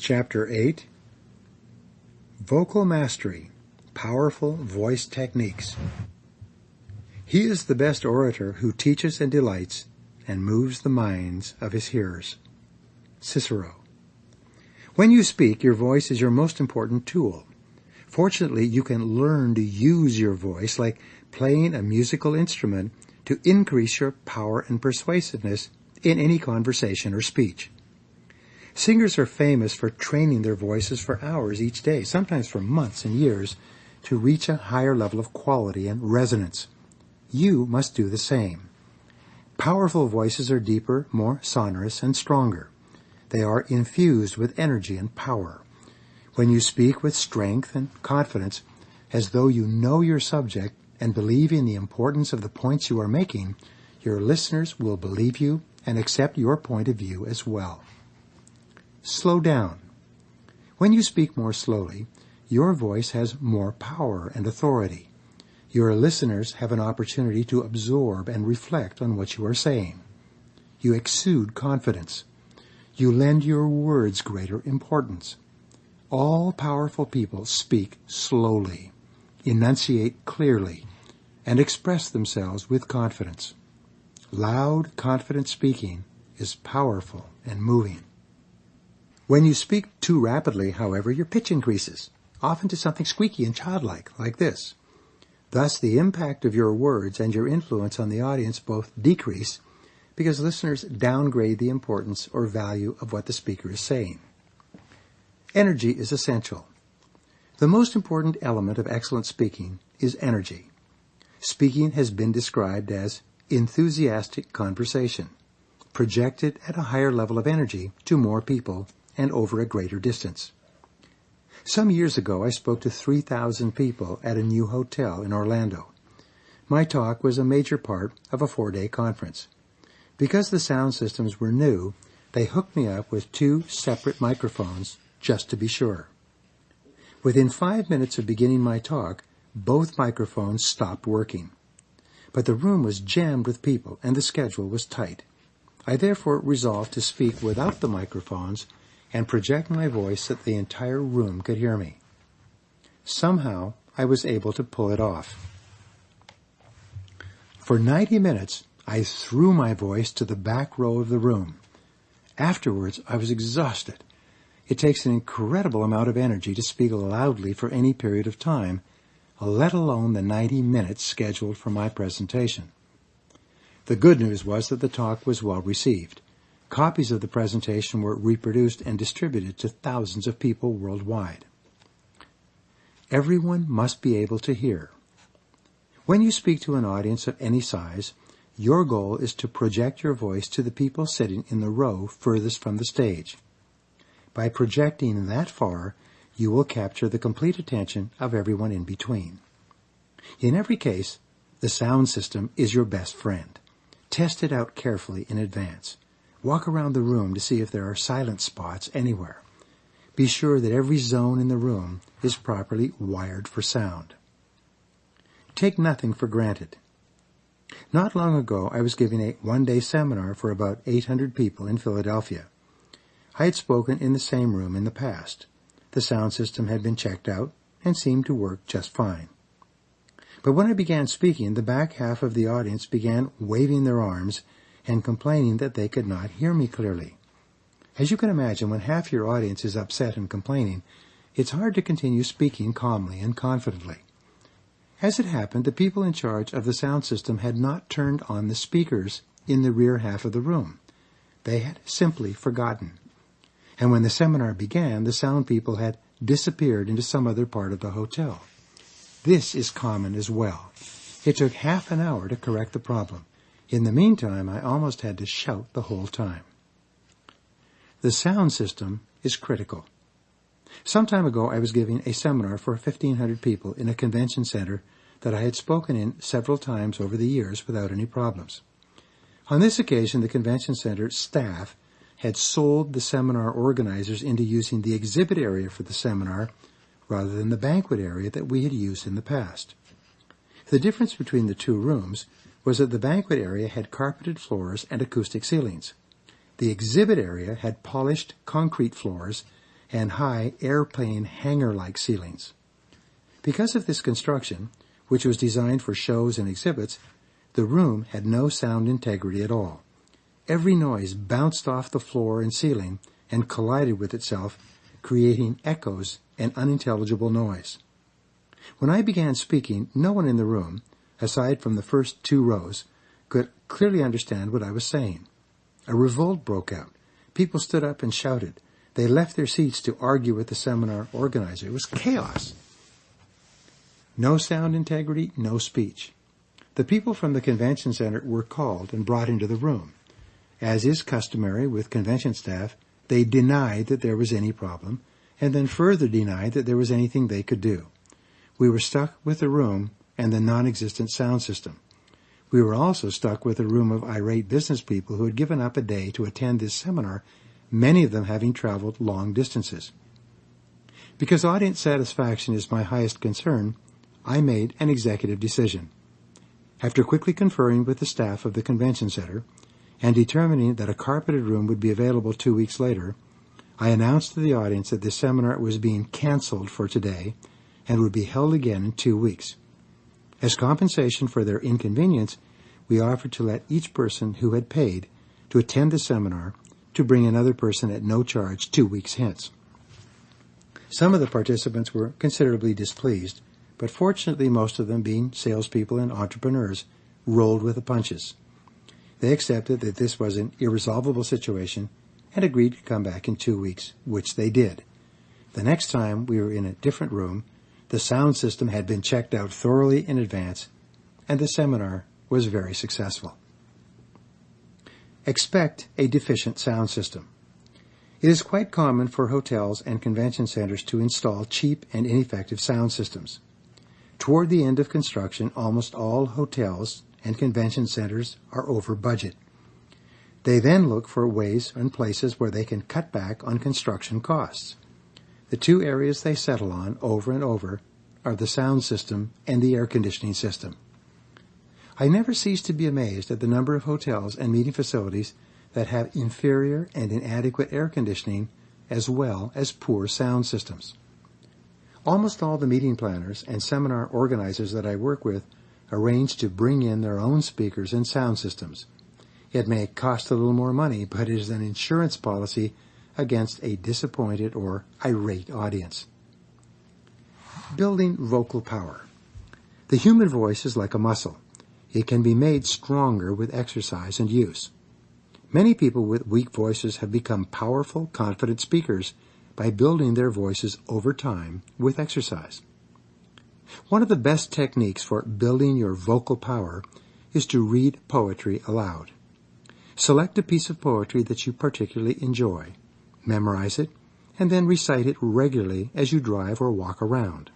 Chapter 8, Vocal Mastery, Powerful Voice Techniques. He is the best orator who teaches and delights and moves the minds of his hearers. Cicero. When you speak, your voice is your most important tool. Fortunately, you can learn to use your voice like playing a musical instrument to increase your power and persuasiveness in any conversation or speech. Singers are famous for training their voices for hours each day, sometimes for months and years, to reach a higher level of quality and resonance. You must do the same. Powerful voices are deeper, more sonorous, and stronger. They are infused with energy and power. When you speak with strength and confidence, as though you know your subject and believe in the importance of the points you are making, your listeners will believe you and accept your point of view as well. Slow down. When you speak more slowly, your voice has more power and authority. Your listeners have an opportunity to absorb and reflect on what you are saying. You exude confidence. You lend your words greater importance. All powerful people speak slowly, enunciate clearly, and express themselves with confidence. Loud, confident speaking is powerful and moving. When you speak too rapidly, however, your pitch increases, often to something squeaky and childlike, like this. Thus, the impact of your words and your influence on the audience both decrease because listeners downgrade the importance or value of what the speaker is saying. Energy is essential. The most important element of excellent speaking is energy. Speaking has been described as enthusiastic conversation, projected at a higher level of energy to more people and over a greater distance. Some years ago, I spoke to 3,000 people at a new hotel in Orlando. My talk was a major part of a 4-day conference. Because the sound systems were new, they hooked me up with 2 separate microphones just to be sure. Within 5 minutes of beginning my talk, both microphones stopped working. But the room was jammed with people and the schedule was tight. I therefore resolved to speak without the microphones and project my voice so that the entire room could hear me. Somehow, I was able to pull it off. For 90 minutes, I threw my voice to the back row of the room. Afterwards, I was exhausted. It takes an incredible amount of energy to speak loudly for any period of time, let alone the 90 minutes scheduled for my presentation. The good news was that the talk was well received. Copies of the presentation were reproduced and distributed to thousands of people worldwide. Everyone must be able to hear. When you speak to an audience of any size, your goal is to project your voice to the people sitting in the row furthest from the stage. By projecting that far, you will capture the complete attention of everyone in between. In every case, the sound system is your best friend. Test it out carefully in advance. Walk around the room to see if there are silent spots anywhere. Be sure that every zone in the room is properly wired for sound. Take nothing for granted. Not long ago, I was giving a 1-day seminar for about 800 people in Philadelphia. I had spoken in the same room in the past. The sound system had been checked out and seemed to work just fine. But when I began speaking, the back half of the audience began waving their arms and complaining that they could not hear me clearly. As you can imagine, when half your audience is upset and complaining, it's hard to continue speaking calmly and confidently. As it happened, the people in charge of the sound system had not turned on the speakers in the rear half of the room. They had simply forgotten. And when the seminar began, the sound people had disappeared into some other part of the hotel. This is common as well. It took half an hour to correct the problem. In the meantime, I almost had to shout the whole time. The sound system is critical. Some time ago, I was giving a seminar for 1,500 people in a convention center that I had spoken in several times over the years without any problems. On this occasion, the convention center staff had sold the seminar organizers into using the exhibit area for the seminar rather than the banquet area that we had used in the past. The difference between the 2 rooms was that the banquet area had carpeted floors and acoustic ceilings. The exhibit area had polished concrete floors and high airplane hangar-like ceilings. Because of this construction, which was designed for shows and exhibits, the room had no sound integrity at all. Every noise bounced off the floor and ceiling and collided with itself, creating echoes and unintelligible noise. When I began speaking, no one in the room, aside from the first 2 rows, could clearly understand what I was saying. A revolt broke out. People stood up and shouted. They left their seats to argue with the seminar organizer. It was chaos. No sound integrity, no speech. The people from the convention center were called and brought into the room. As is customary with convention staff, they denied that there was any problem, and then further denied that there was anything they could do. We were stuck with the room and the non-existent sound system. We were also stuck with a room of irate business people who had given up a day to attend this seminar, many of them having traveled long distances. Because audience satisfaction is my highest concern, I made an executive decision. After quickly conferring with the staff of the convention center and determining that a carpeted room would be available 2 weeks later, I announced to the audience that this seminar was being canceled for today and would be held again in 2 weeks. As compensation for their inconvenience, we offered to let each person who had paid to attend the seminar to bring another person at no charge 2 weeks hence. Some of the participants were considerably displeased, but fortunately most of them, being salespeople and entrepreneurs, rolled with the punches. They accepted that this was an irresolvable situation and agreed to come back in 2 weeks, which they did. The next time we were in a different room, the sound system had been checked out thoroughly in advance, and the seminar was very successful. Expect a deficient sound system. It is quite common for hotels and convention centers to install cheap and ineffective sound systems. Toward the end of construction, almost all hotels and convention centers are over budget. They then look for ways and places where they can cut back on construction costs. The 2 areas they settle on over and over are the sound system and the air conditioning system. I never cease to be amazed at the number of hotels and meeting facilities that have inferior and inadequate air conditioning as well as poor sound systems. Almost all the meeting planners and seminar organizers that I work with arrange to bring in their own speakers and sound systems. It may cost a little more money, but it is an insurance policy against a disappointed or irate audience. Building vocal power. The human voice is like a muscle. It can be made stronger with exercise and use. Many people with weak voices have become powerful, confident speakers by building their voices over time with exercise. One of the best techniques for building your vocal power is to read poetry aloud. Select a piece of poetry that you particularly enjoy, memorize it, and then recite it regularly as you drive or walk around.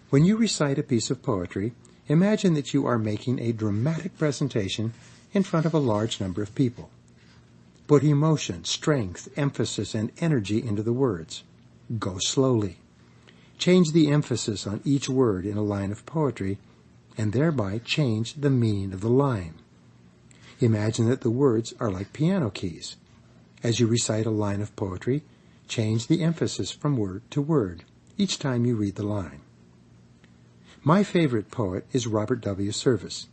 When you recite a piece of poetry, imagine that you are making a dramatic presentation in front of a large number of people. Put emotion, strength, emphasis, and energy into the words. Go slowly. Change the emphasis on each word in a line of poetry, and thereby change the meaning of the line. Imagine that the words are like piano keys. As you recite a line of poetry, change the emphasis from word to word each time you read the line. My favorite poet is Robert W. Service.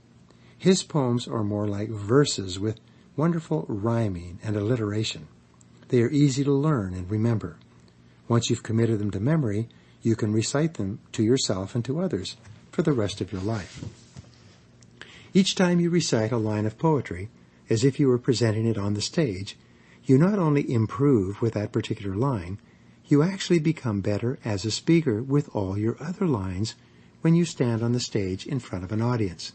His poems are more like verses with wonderful rhyming and alliteration. They are easy to learn and remember. Once you've committed them to memory, you can recite them to yourself and to others for the rest of your life. Each time you recite a line of poetry, as if you were presenting it on the stage, you not only improve with that particular line, you actually become better as a speaker with all your other lines when you stand on the stage in front of an audience.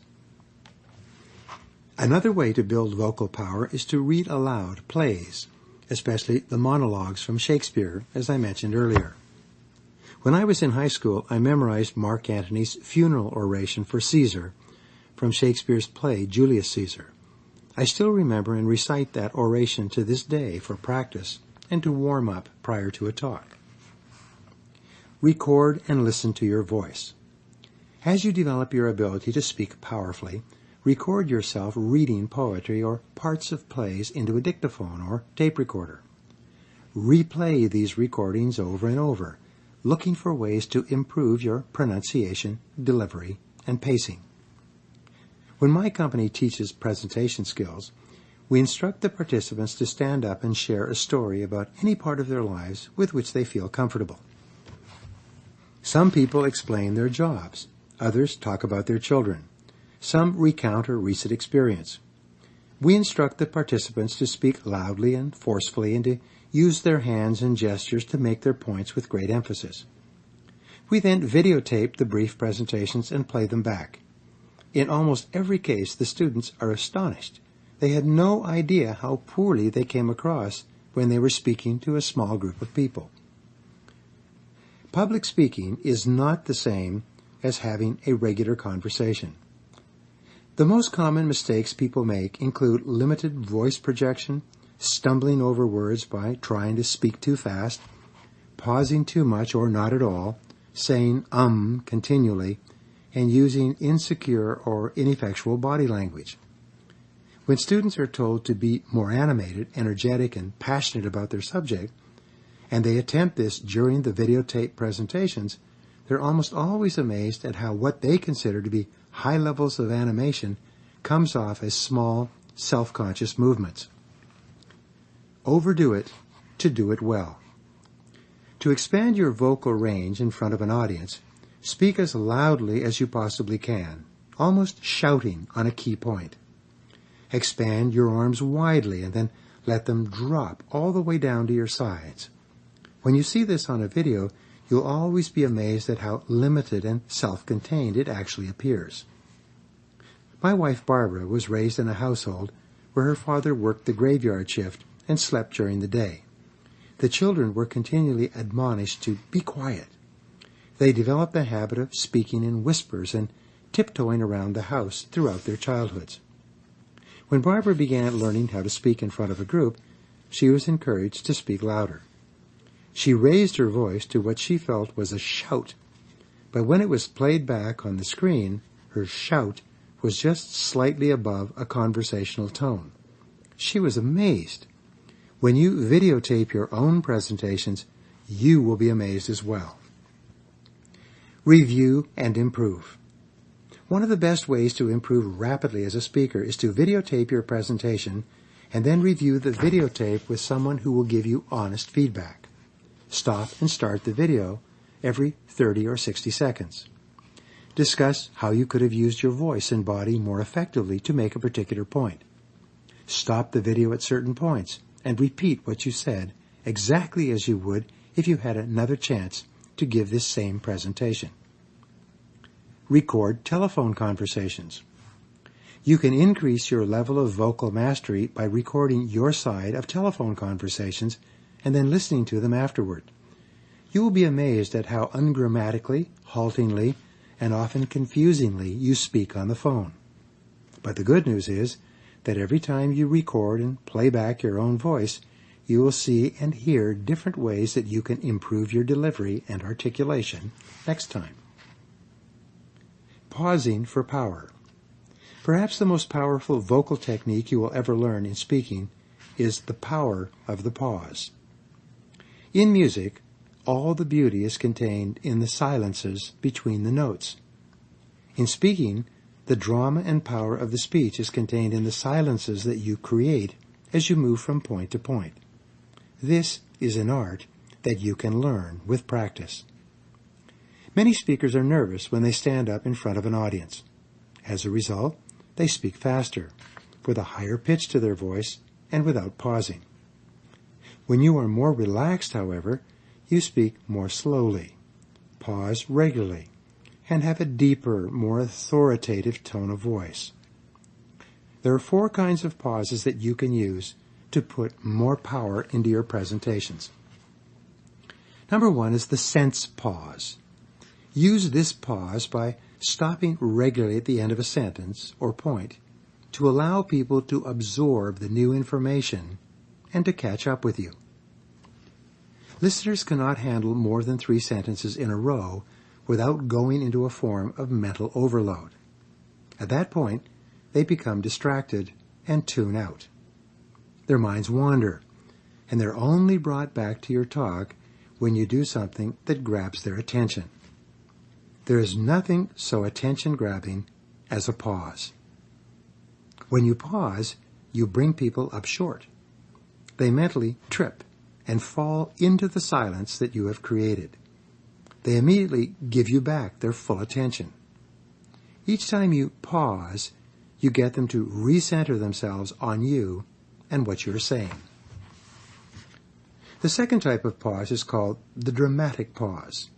Another way to build vocal power is to read aloud plays, especially the monologues from Shakespeare, as I mentioned earlier. When I was in high school, I memorized Mark Antony's funeral oration for Caesar from Shakespeare's play Julius Caesar. I still remember and recite that oration to this day for practice and to warm up prior to a talk. Record and listen to your voice. As you develop your ability to speak powerfully, record yourself reading poetry or parts of plays into a dictaphone or tape recorder. replay these recordings over and over, looking for ways to improve your pronunciation, delivery, and pacing. When my company teaches presentation skills, we instruct the participants to stand up and share a story about any part of their lives with which they feel comfortable. Some people explain their jobs. Others talk about their children. Some recount a recent experience. We instruct the participants to speak loudly and forcefully and to use their hands and gestures to make their points with great emphasis. We then videotape the brief presentations and play them back. In almost every case, the students are astonished. They had no idea how poorly they came across when they were speaking to a small group of people. Public speaking is not the same as having a regular conversation. The most common mistakes people make include limited voice projection, stumbling over words by trying to speak too fast, pausing too much or not at all, saying continually, and using insecure or ineffectual body language. When students are told to be more animated, energetic, and passionate about their subject, and they attempt this during the videotape presentations, they're almost always amazed at how what they consider to be high levels of animation comes off as small, self-conscious movements. Overdo it to do it well. To expand your vocal range in front of an audience, speak as loudly as you possibly can, almost shouting on a key point. Expand your arms widely and then let them drop all the way down to your sides. When you see this on a video, you'll always be amazed at how limited and self-contained it actually appears. My wife Barbara was raised in a household where her father worked the graveyard shift and slept during the day. The children were continually admonished to be quiet. They developed the habit of speaking in whispers and tiptoeing around the house throughout their childhoods. When Barbara began learning how to speak in front of a group, she was encouraged to speak louder. She raised her voice to what she felt was a shout, but when it was played back on the screen, her shout was just slightly above a conversational tone. She was amazed. When you videotape your own presentations, you will be amazed as well. Review and improve. One of the best ways to improve rapidly as a speaker is to videotape your presentation and then review the videotape with someone who will give you honest feedback. Stop and start the video every 30 or 60 seconds. Discuss how you could have used your voice and body more effectively to make a particular point. Stop the video at certain points and repeat what you said exactly as you would if you had another chance to give this same presentation. Record telephone conversations. You can increase your level of vocal mastery by recording your side of telephone conversations and then listening to them afterward. You will be amazed at how ungrammatically, haltingly, and often confusingly you speak on the phone. But the good news is that every time you record and play back your own voice, you will see and hear different ways that you can improve your delivery and articulation next time. Pausing for power. Perhaps the most powerful vocal technique you will ever learn in speaking is the power of the pause. In music, all the beauty is contained in the silences between the notes. In speaking, the drama and power of the speech is contained in the silences that you create as you move from point to point. This is an art that you can learn with practice. Many speakers are nervous when they stand up in front of an audience. As a result, they speak faster, with a higher pitch to their voice and without pausing. When you are more relaxed, however, you speak more slowly, pause regularly, and have a deeper, more authoritative tone of voice. There are 4 kinds of pauses that you can use to put more power into your presentations. Number 1 is the sense pause. Use this pause by stopping regularly at the end of a sentence or point to allow people to absorb the new information and to catch up with you. Listeners cannot handle more than 3 sentences in a row without going into a form of mental overload. At that point, they become distracted and tune out. Their minds wander, and they're only brought back to your talk when you do something that grabs their attention. There is nothing so attention-grabbing as a pause. When you pause, you bring people up short. They mentally trip and fall into the silence that you have created. They immediately give you back their full attention. Each time you pause, you get them to recenter themselves on you and what you're saying. The second type of pause is called the dramatic pause.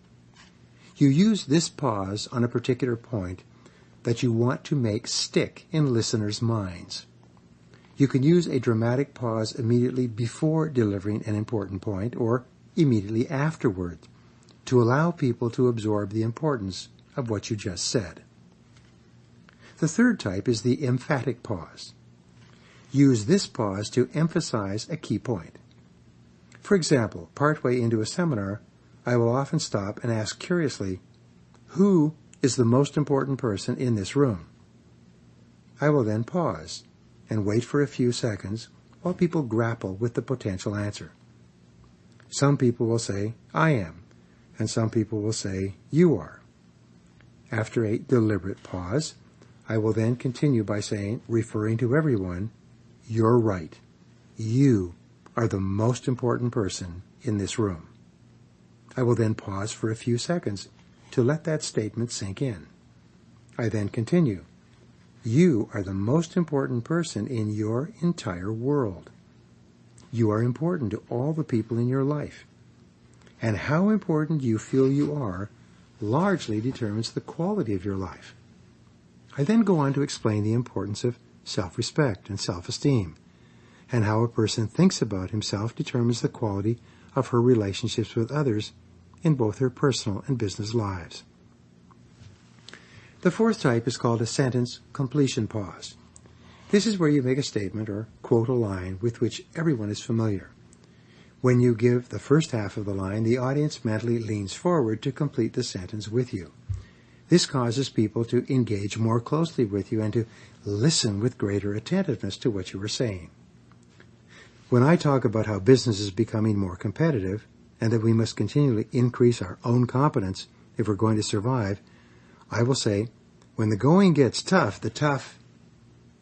You use this pause on a particular point that you want to make stick in listeners' minds. You can use a dramatic pause immediately before delivering an important point or immediately afterward to allow people to absorb the importance of what you just said. The third type is the emphatic pause. Use this pause to emphasize a key point. For example, partway into a seminar, I will often stop and ask curiously, "Who is the most important person in this room?" I will then pause and wait for a few seconds while people grapple with the potential answer. Some people will say, "I am," and some people will say, "You are." After a deliberate pause, I will then continue by saying, referring to everyone, "You're right. You are the most important person in this room." I will then pause for a few seconds to let that statement sink in. I then continue, "You are the most important person in your entire world. You are important to all the people in your life. And how important you feel you are largely determines the quality of your life." I then go on to explain the importance of self-respect and self-esteem, and how a person thinks about himself determines the quality of her relationships with others in both her personal and business lives. The fourth type is called a sentence completion pause. This is where you make a statement or quote a line with which everyone is familiar. When you give the first half of the line, the audience mentally leans forward to complete the sentence with you. This causes people to engage more closely with you and to listen with greater attentiveness to what you are saying. When I talk about how business is becoming more competitive and that we must continually increase our own competence if we're going to survive, I will say, "When the going gets tough,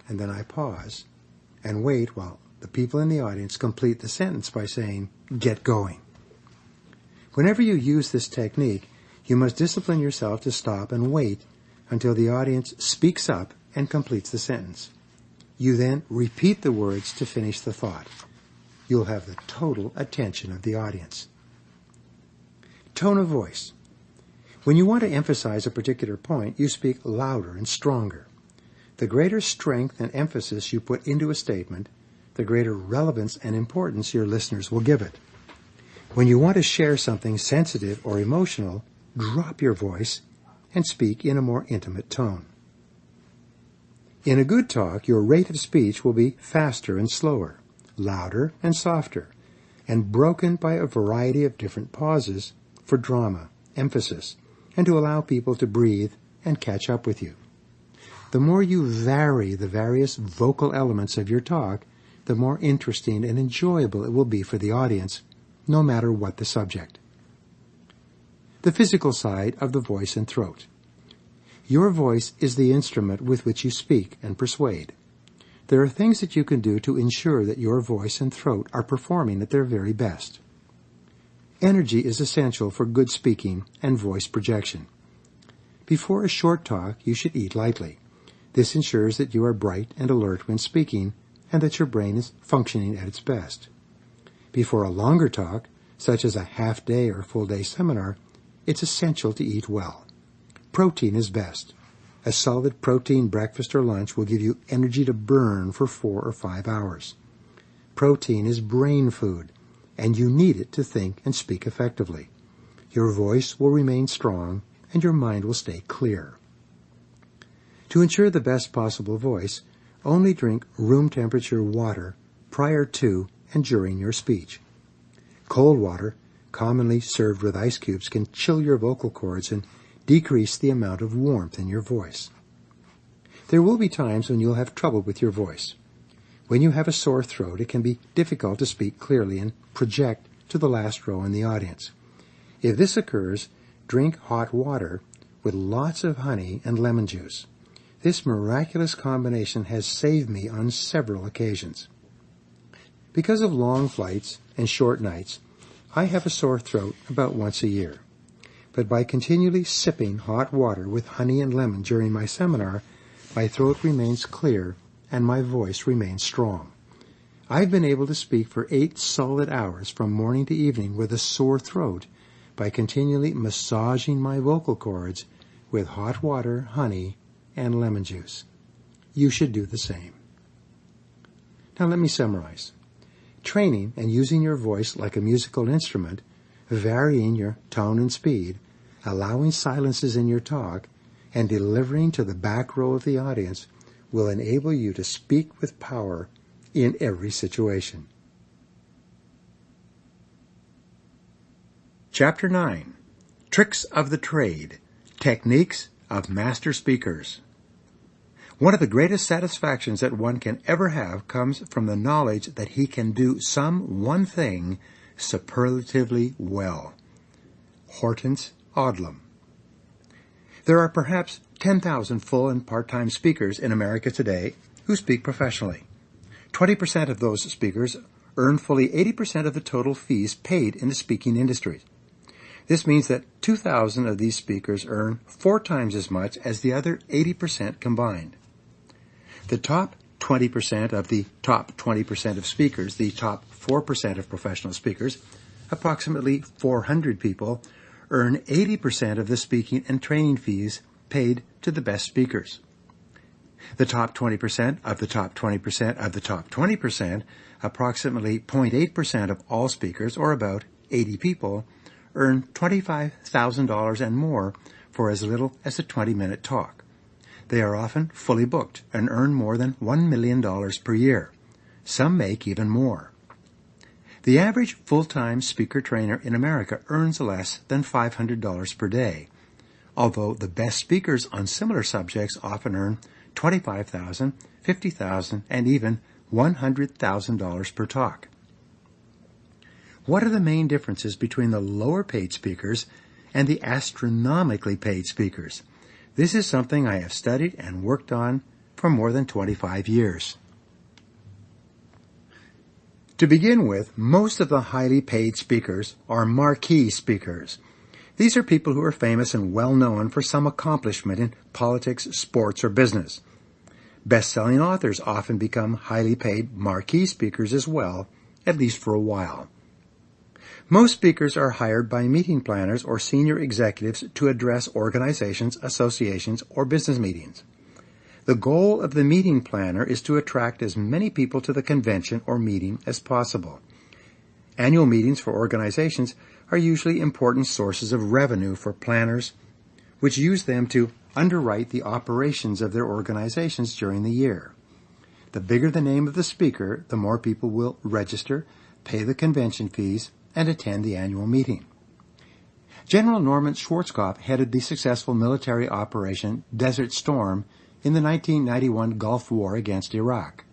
and then I pause and wait while the people in the audience complete the sentence by saying, "Get going." Whenever you use this technique, you must discipline yourself to stop and wait until the audience speaks up and completes the sentence. You then repeat the words to finish the thought. You'll have the total attention of the audience. Tone of voice. When you want to emphasize a particular point, you speak louder and stronger. The greater strength and emphasis you put into a statement, the greater relevance and importance your listeners will give it. When you want to share something sensitive or emotional, drop your voice and speak in a more intimate tone. In a good talk, your rate of speech will be faster and slower, louder and softer, and broken by a variety of different pauses for drama, emphasis, and to allow people to breathe and catch up with you. The more you vary the various vocal elements of your talk, the more interesting and enjoyable it will be for the audience, no matter what the subject. The physical side of the voice and throat. Your voice is the instrument with which you speak and persuade. There are things that you can do to ensure that your voice and throat are performing at their very best. Energy is essential for good speaking and voice projection. Before a short talk, you should eat lightly. This ensures that you are bright and alert when speaking and that your brain is functioning at its best. Before a longer talk, such as a half-day or full-day seminar, it's essential to eat well. Protein is best. A solid protein breakfast or lunch will give you energy to burn for 4 or 5 hours. Protein is brain food, and you need it to think and speak effectively. Your voice will remain strong, and your mind will stay clear. To ensure the best possible voice, only drink room temperature water prior to and during your speech. Cold water, commonly served with ice cubes, can chill your vocal cords and decrease the amount of warmth in your voice. There will be times when you'll have trouble with your voice. When you have a sore throat, it can be difficult to speak clearly and project to the last row in the audience. If this occurs, drink hot water with lots of honey and lemon juice. This miraculous combination has saved me on several occasions. Because of long flights and short nights, I have a sore throat about once a year. But by continually sipping hot water with honey and lemon during my seminar, my throat remains clear and my voice remains strong. I've been able to speak for 8 solid hours from morning to evening with a sore throat by continually massaging my vocal cords with hot water, honey, and lemon juice. You should do the same. Now let me summarize. Training and using your voice like a musical instrument, varying your tone and speed, allowing silences in your talk, and delivering to the back row of the audience will enable you to speak with power in every situation. Chapter 9. Tricks of the Trade. Techniques of Master Speakers. One of the greatest satisfactions that one can ever have comes from the knowledge that he can do some one thing superlatively well. Hortense Odlum. There are perhaps 10,000 full and part-time speakers in America today who speak professionally. 20% of those speakers earn fully 80% of the total fees paid in the speaking industry. This means that 2,000 of these speakers earn 4 times as much as the other 80% combined. The top 20% of the top 20% of speakers, the top 4% of professional speakers, approximately 400 people, earn 80% of the speaking and training fees paid to the best speakers. The top 20% of the top 20% of the top 20%, approximately 0.8% of all speakers, or about 80 people, earn $25,000 and more for as little as a 20-minute talk. They are often fully booked and earn more than $1 million per year. Some make even more. The average full-time speaker trainer in America earns less than $500 per day, although the best speakers on similar subjects often earn $25,000, $50,000, and even $100,000 per talk. What are the main differences between the lower-paid speakers and the astronomically paid speakers? This is something I have studied and worked on for more than 25 years. To begin with, most of the highly paid speakers are marquee speakers. These are people who are famous and well-known for some accomplishment in politics, sports, or business. Best-selling authors often become highly paid marquee speakers as well, at least for a while. Most speakers are hired by meeting planners or senior executives to address organizations, associations, or business meetings. The goal of the meeting planner is to attract as many people to the convention or meeting as possible. Annual meetings for organizations are usually important sources of revenue for planners, which use them to underwrite the operations of their organizations during the year. The bigger the name of the speaker, the more people will register, pay the convention fees, and attend the annual meeting. General Norman Schwarzkopf headed the successful military operation Desert Storm in the 1991 Gulf War against Iraq.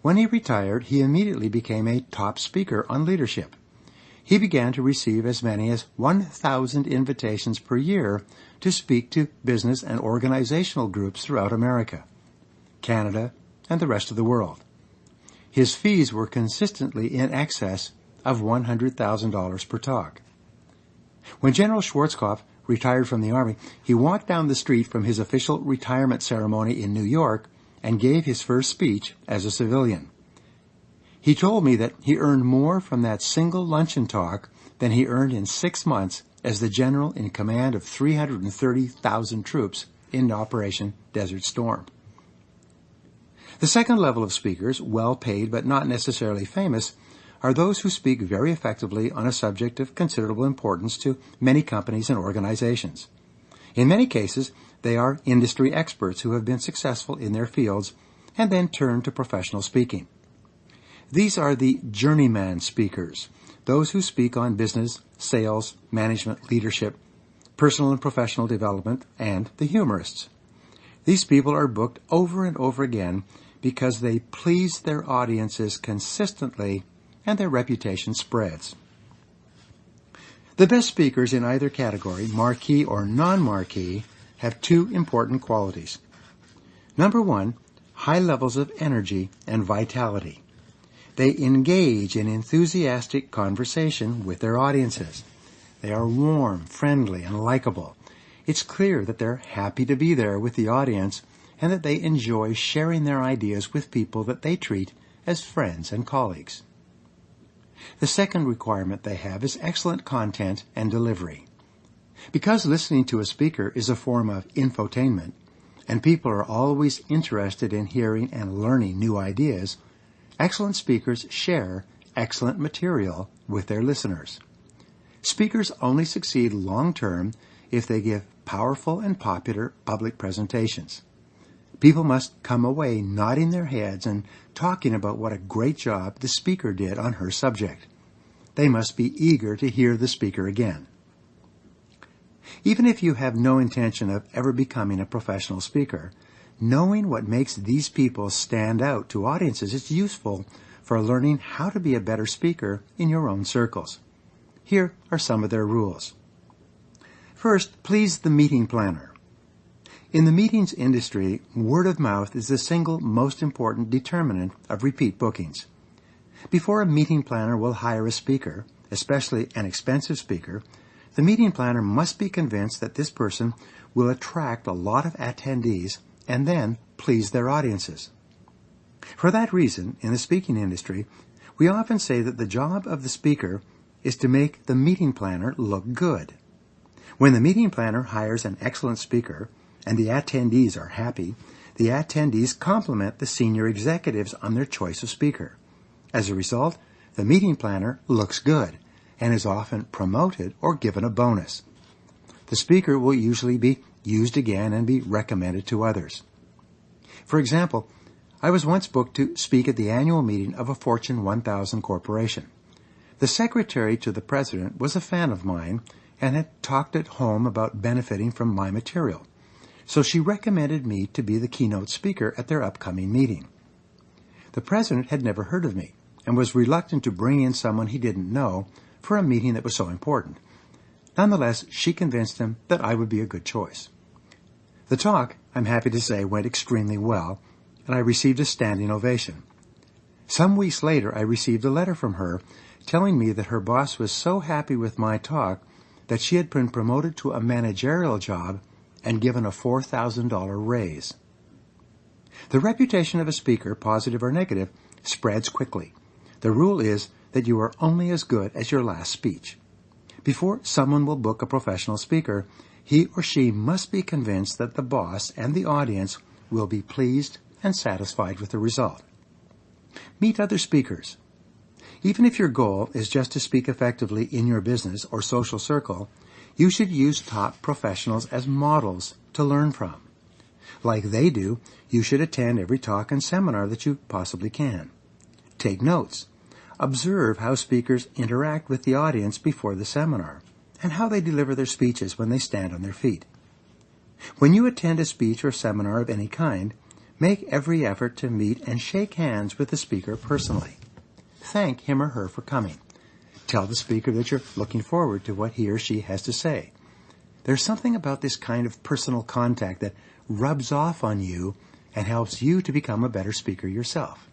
When he retired, he immediately became a top speaker on leadership. He began to receive as many as 1,000 invitations per year to speak to business and organizational groups throughout America, Canada, and the rest of the world. His fees were consistently in excess of $100,000 per talk. When General Schwarzkopf retired from the Army, he walked down the street from his official retirement ceremony in New York and gave his first speech as a civilian. He told me that he earned more from that single luncheon talk than he earned in 6 months as the general in command of 330,000 troops in Operation Desert Storm. The second level of speakers, well paid but not necessarily famous, are those who speak very effectively on a subject of considerable importance to many companies and organizations. In many cases, they are industry experts who have been successful in their fields and then turn to professional speaking. These are the journeyman speakers, those who speak on business, sales, management, leadership, personal and professional development, and the humorists. These people are booked over and over again because they please their audiences consistently and their reputation spreads. The best speakers in either category, marquee or non-marquee, have two important qualities. Number one, high levels of energy and vitality. They engage in enthusiastic conversation with their audiences. They are warm, friendly, and likable. It's clear that they're happy to be there with the audience and that they enjoy sharing their ideas with people that they treat as friends and colleagues. The second requirement they have is excellent content and delivery. Because listening to a speaker is a form of infotainment, and people are always interested in hearing and learning new ideas, excellent speakers share excellent material with their listeners. Speakers only succeed long-term if they give powerful and popular public presentations. People must come away nodding their heads and talking about what a great job the speaker did on her subject. They must be eager to hear the speaker again. Even if you have no intention of ever becoming a professional speaker, knowing what makes these people stand out to audiences is useful for learning how to be a better speaker in your own circles. Here are some of their rules. First, please the meeting planner. In the meetings industry, word of mouth is the single most important determinant of repeat bookings. Before a meeting planner will hire a speaker, especially an expensive speaker, the meeting planner must be convinced that this person will attract a lot of attendees and then please their audiences. For that reason, in the speaking industry, we often say that the job of the speaker is to make the meeting planner look good. When the meeting planner hires an excellent speaker and the attendees are happy, the attendees compliment the senior executives on their choice of speaker. As a result, the meeting planner looks good and is often promoted or given a bonus. The speaker will usually be used again and be recommended to others. For example, I was once booked to speak at the annual meeting of a Fortune 1000 corporation. The secretary to the president was a fan of mine and had talked at home about benefiting from my material, so she recommended me to be the keynote speaker at their upcoming meeting. The president had never heard of me and was reluctant to bring in someone he didn't know for a meeting that was so important. Nonetheless, she convinced him that I would be a good choice. The talk, I'm happy to say, went extremely well, and I received a standing ovation. Some weeks later, I received a letter from her telling me that her boss was so happy with my talk that she had been promoted to a managerial job and given a $4,000 raise. The reputation of a speaker, positive or negative, spreads quickly. The rule is that you are only as good as your last speech. Before someone will book a professional speaker, he or she must be convinced that the boss and the audience will be pleased and satisfied with the result. Meet other speakers. Even if your goal is just to speak effectively in your business or social circle, you should use top professionals as models to learn from. Like they do, you should attend every talk and seminar that you possibly can. Take notes. Observe how speakers interact with the audience before the seminar and how they deliver their speeches when they stand on their feet. When you attend a speech or seminar of any kind, make every effort to meet and shake hands with the speaker personally. Thank him or her for coming. Tell the speaker that you're looking forward to what he or she has to say. There's something about this kind of personal contact that rubs off on you and helps you to become a better speaker yourself.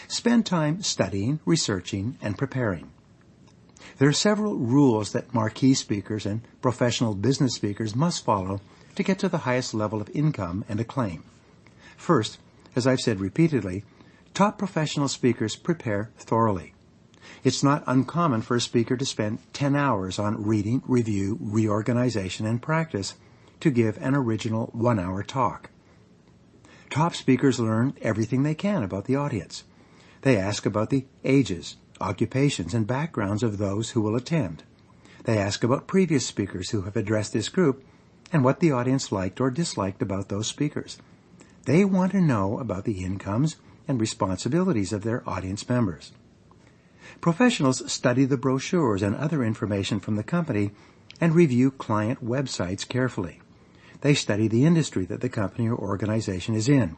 Spend time studying, researching, and preparing. There are several rules that marquee speakers and professional business speakers must follow to get to the highest level of income and acclaim. First, as I've said repeatedly, top professional speakers prepare thoroughly. It's not uncommon for a speaker to spend 10 hours on reading, review, reorganization, and practice to give an original 1-hour talk. Top speakers learn everything they can about the audience. They ask about the ages, occupations, and backgrounds of those who will attend. They ask about previous speakers who have addressed this group and what the audience liked or disliked about those speakers. They want to know about the incomes and responsibilities of their audience members. Professionals study the brochures and other information from the company and review client websites carefully. They study the industry that the company or organization is in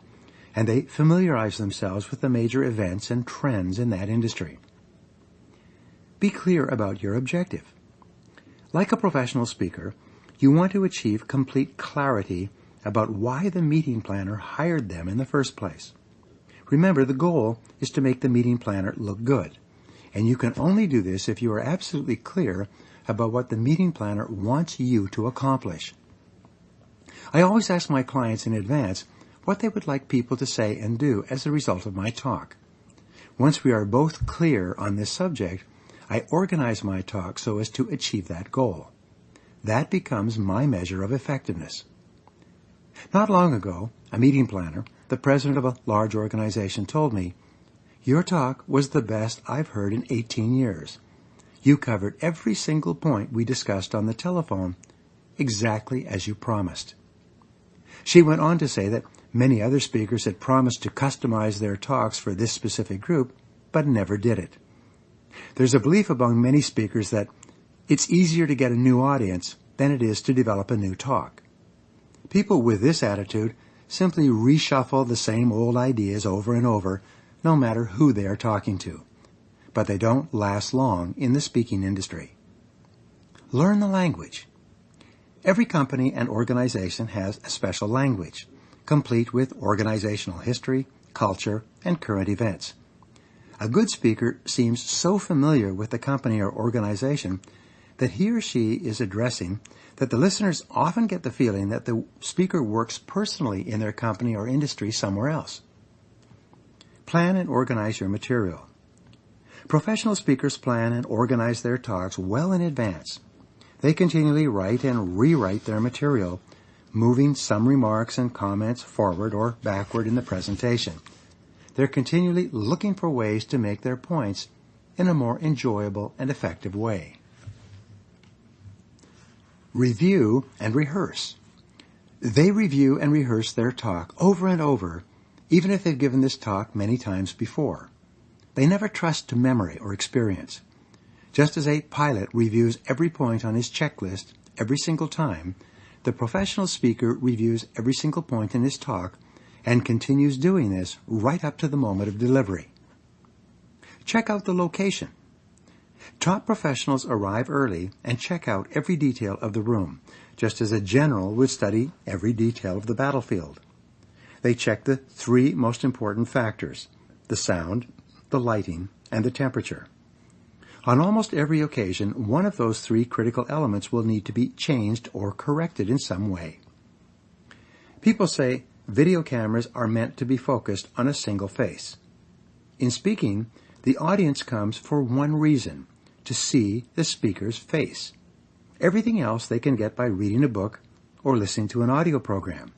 and they familiarize themselves with the major events and trends in that industry. Be clear about your objective. Like a professional speaker, you want to achieve complete clarity about why the meeting planner hired them in the first place. Remember, the goal is to make the meeting planner look good, and you can only do this if you are absolutely clear about what the meeting planner wants you to accomplish. I always ask my clients in advance what they would like people to say and do as a result of my talk. Once we are both clear on this subject, I organize my talk so as to achieve that goal. That becomes my measure of effectiveness. Not long ago, a meeting planner, the president of a large organization, told me, "Your talk was the best I've heard in 18 years. You covered every single point we discussed on the telephone, exactly as you promised." She went on to say that many other speakers had promised to customize their talks for this specific group, but never did it. There's a belief among many speakers that it's easier to get a new audience than it is to develop a new talk. People with this attitude simply reshuffle the same old ideas over and over, no matter who they are talking to. But they don't last long in the speaking industry. Learn the language. Every company and organization has a special language, complete with organizational history, culture, and current events. A good speaker seems so familiar with the company or organization that he or she is addressing that the listeners often get the feeling that the speaker works personally in their company or industry somewhere else. Plan and organize your material. Professional speakers plan and organize their talks well in advance. They continually write and rewrite their material, moving some remarks and comments forward or backward in the presentation. They're continually looking for ways to make their points in a more enjoyable and effective way. Review and rehearse. They review and rehearse their talk over and over, even if they've given this talk many times before. They never trust to memory or experience. Just as a pilot reviews every point on his checklist every single time, the professional speaker reviews every single point in his talk and continues doing this right up to the moment of delivery. Check out the location. Top professionals arrive early and check out every detail of the room, just as a general would study every detail of the battlefield. They check the three most important factors: the sound, the lighting, and the temperature. On almost every occasion, one of those three critical elements will need to be changed or corrected in some way. People say video cameras are meant to be focused on a single face. In speaking, the audience comes for one reason: to see the speaker's face. Everything else they can get by reading a book or listening to an audio program.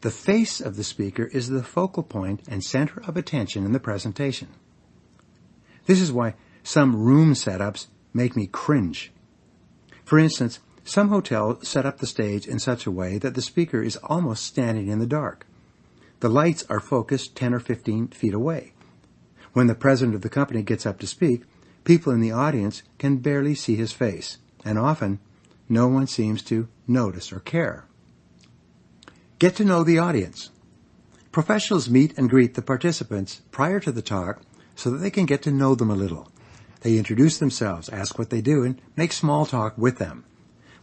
The face of the speaker is the focal point and center of attention in the presentation. This is why some room setups make me cringe. For instance, some hotels set up the stage in such a way that the speaker is almost standing in the dark. The lights are focused 10 or 15 feet away. When the president of the company gets up to speak, people in the audience can barely see his face, and often no one seems to notice or care. Get to know the audience. Professionals meet and greet the participants prior to the talk so that they can get to know them a little. They introduce themselves, ask what they do, and make small talk with them.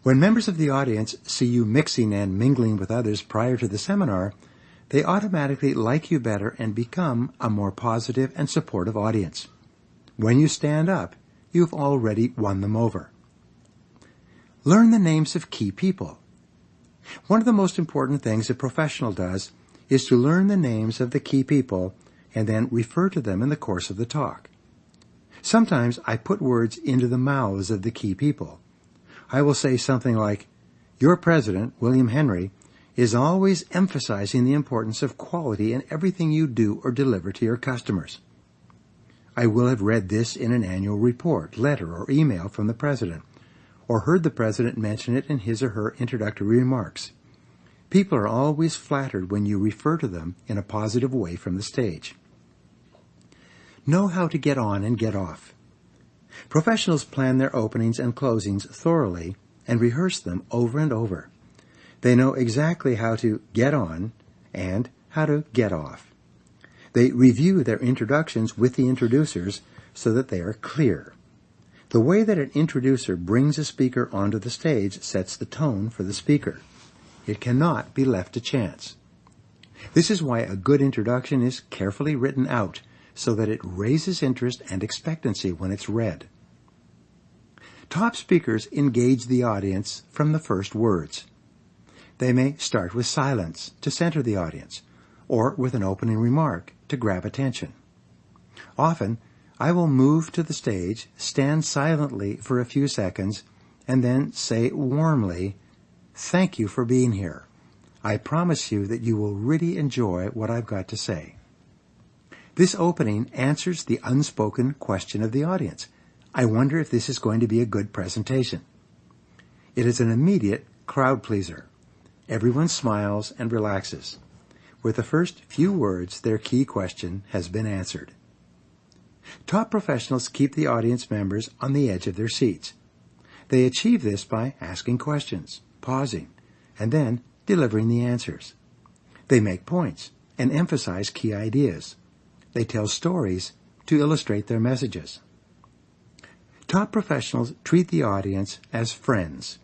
When members of the audience see you mixing and mingling with others prior to the seminar, they automatically like you better and become a more positive and supportive audience. When you stand up, you've already won them over. Learn the names of key people. One of the most important things a professional does is to learn the names of the key people and then refer to them in the course of the talk. Sometimes I put words into the mouths of the key people. I will say something like, "Your president, William Henry, is always emphasizing the importance of quality in everything you do or deliver to your customers." I will have read this in an annual report, letter, or email from the president, or heard the president mention it in his or her introductory remarks. People are always flattered when you refer to them in a positive way from the stage. Know how to get on and get off. Professionals plan their openings and closings thoroughly and rehearse them over and over. They know exactly how to get on and how to get off. They review their introductions with the introducers so that they are clear. The way that an introducer brings a speaker onto the stage sets the tone for the speaker. It cannot be left to chance. This is why a good introduction is carefully written out so that it raises interest and expectancy when it's read. Top speakers engage the audience from the first words. They may start with silence to center the audience, or with an opening remark to grab attention. Often, I will move to the stage, stand silently for a few seconds, and then say warmly, "Thank you for being here. I promise you that you will really enjoy what I've got to say." This opening answers the unspoken question of the audience. I wonder if this is going to be a good presentation. It is an immediate crowd pleaser. Everyone smiles and relaxes. With the first few words, their key question has been answered. Top professionals keep the audience members on the edge of their seats. They achieve this by asking questions, pausing, and then delivering the answers. They make points and emphasize key ideas. They tell stories to illustrate their messages. Top professionals treat the audience as friends.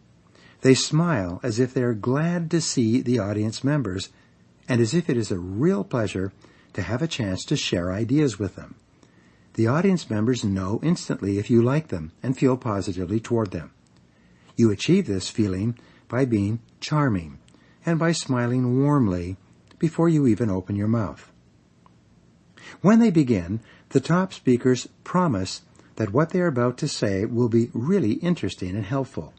They smile as if they are glad to see the audience members and as if it is a real pleasure to have a chance to share ideas with them. The audience members know instantly if you like them and feel positively toward them. You achieve this feeling by being charming and by smiling warmly before you even open your mouth. When they begin, the top speakers promise that what they are about to say will be really interesting and helpful.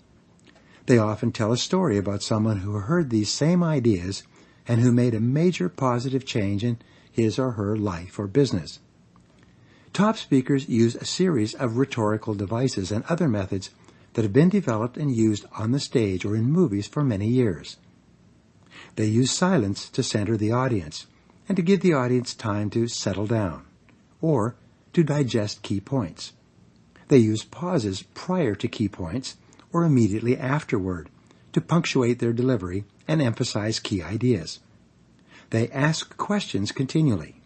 They often tell a story about someone who heard these same ideas and who made a major positive change in his or her life or business. Top speakers use a series of rhetorical devices and other methods that have been developed and used on the stage or in movies for many years. They use silence to center the audience and to give the audience time to settle down or to digest key points. They use pauses prior to key points or immediately afterward to punctuate their delivery and emphasize key ideas. They ask questions continually.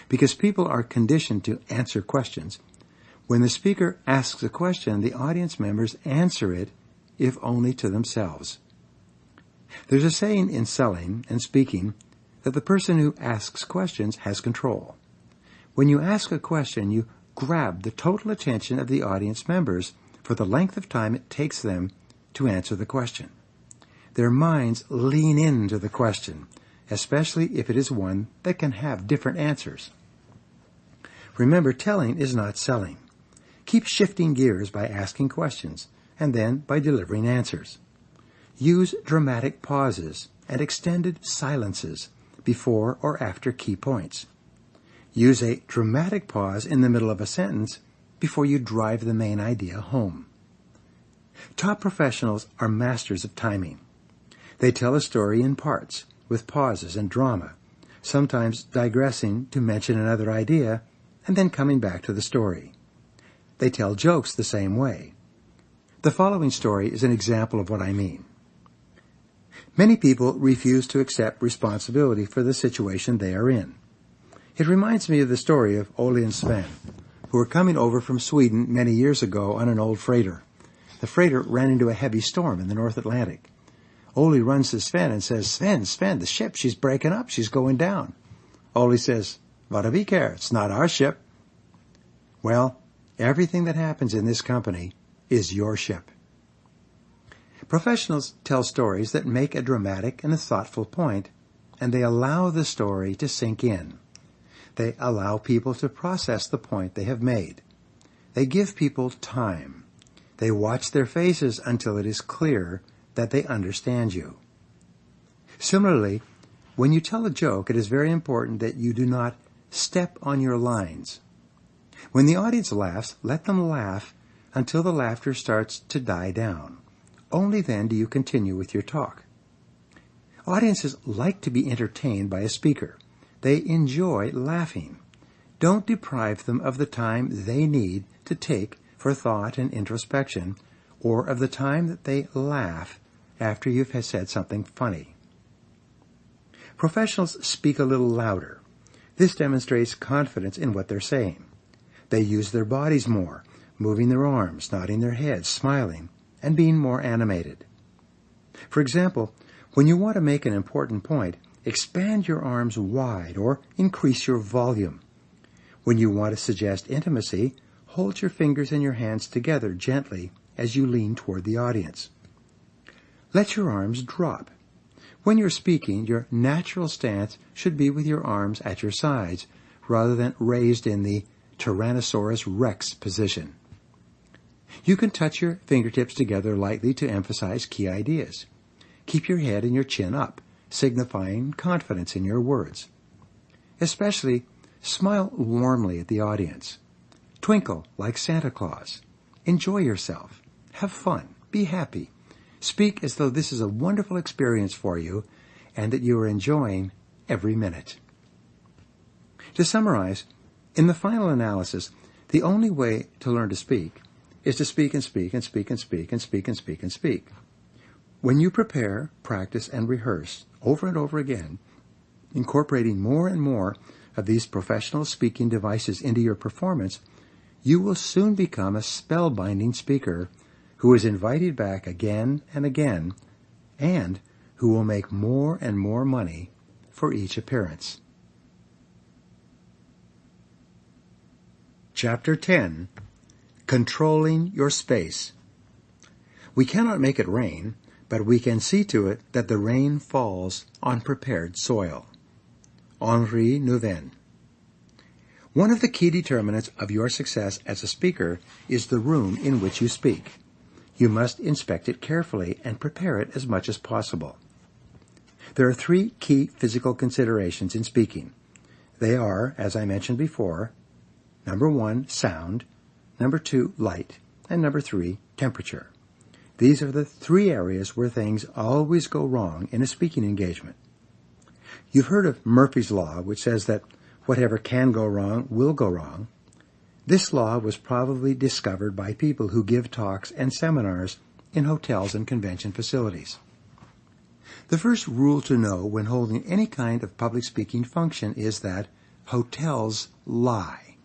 Because people are conditioned to answer questions, when the speaker asks a question, the audience members answer it, if only to themselves. There's a saying in selling and speaking that the person who asks questions has control. When you ask a question, you grab the total attention of the audience members for the length of time it takes them to answer the question. Their minds lean into the question, especially if it is one that can have different answers. Remember, telling is not selling. Keep shifting gears by asking questions and then by delivering answers. Use dramatic pauses and extended silences before or after key points. Use a dramatic pause in the middle of a sentence before you drive the main idea home. Top professionals are masters of timing. They tell a story in parts, with pauses and drama, sometimes digressing to mention another idea and then coming back to the story. They tell jokes the same way. The following story is an example of what I mean. Many people refuse to accept responsibility for the situation they are in. It reminds me of the story of Ole and Sven, who were coming over from Sweden many years ago on an old freighter. The freighter ran into a heavy storm in the North Atlantic. Ole runs to Sven and says, Sven, the ship, she's breaking up, she's going down. Ole says, "Vad do we care? It's not our ship." Well, everything that happens in this company is your ship. Professionals tell stories that make a dramatic and a thoughtful point, and they allow the story to sink in. They allow people to process the point they have made. They give people time. They watch their faces until it is clear that they understand you. Similarly, when you tell a joke, it is very important that you do not step on your lines. When the audience laughs, let them laugh until the laughter starts to die down. Only then do you continue with your talk. Audiences like to be entertained by a speaker. They enjoy laughing. Don't deprive them of the time they need to take for thought and introspection, or of the time that they laugh after you've said something funny. Professionals speak a little louder. This demonstrates confidence in what they're saying. They use their bodies more, moving their arms, nodding their heads, smiling, and being more animated. For example, when you want to make an important point, expand your arms wide or increase your volume. When you want to suggest intimacy, hold your fingers and your hands together gently as you lean toward the audience. Let your arms drop. When you're speaking, your natural stance should be with your arms at your sides rather than raised in the Tyrannosaurus Rex position. You can touch your fingertips together lightly to emphasize key ideas. Keep your head and your chin up, signifying confidence in your words. Especially, smile warmly at the audience. Twinkle like Santa Claus. Enjoy yourself. Have fun. Be happy. Speak as though this is a wonderful experience for you and that you are enjoying every minute. To summarize, in the final analysis, the only way to learn to speak is to speak and speak and speak and speak and speak and speak and speak. When you prepare, practice, and rehearse over and over again, incorporating more and more of these professional speaking devices into your performance, you will soon become a spellbinding speaker who is invited back again and again, and who will make more and more money for each appearance. Chapter 10. Controlling Your Space. We cannot make it rain, but we can see to it that the rain falls on prepared soil. Henri Nouwen. One of the key determinants of your success as a speaker is the room in which you speak. You must inspect it carefully and prepare it as much as possible. There are 3 key physical considerations in speaking. They are, as I mentioned before, number 1, sound, number 2, light, and number 3, temperature. These are the 3 areas where things always go wrong in a speaking engagement. You've heard of Murphy's Law, which says that whatever can go wrong will go wrong. This law was probably discovered by people who give talks and seminars in hotels and convention facilities. The first rule to know when holding any kind of public speaking function is that hotels lie.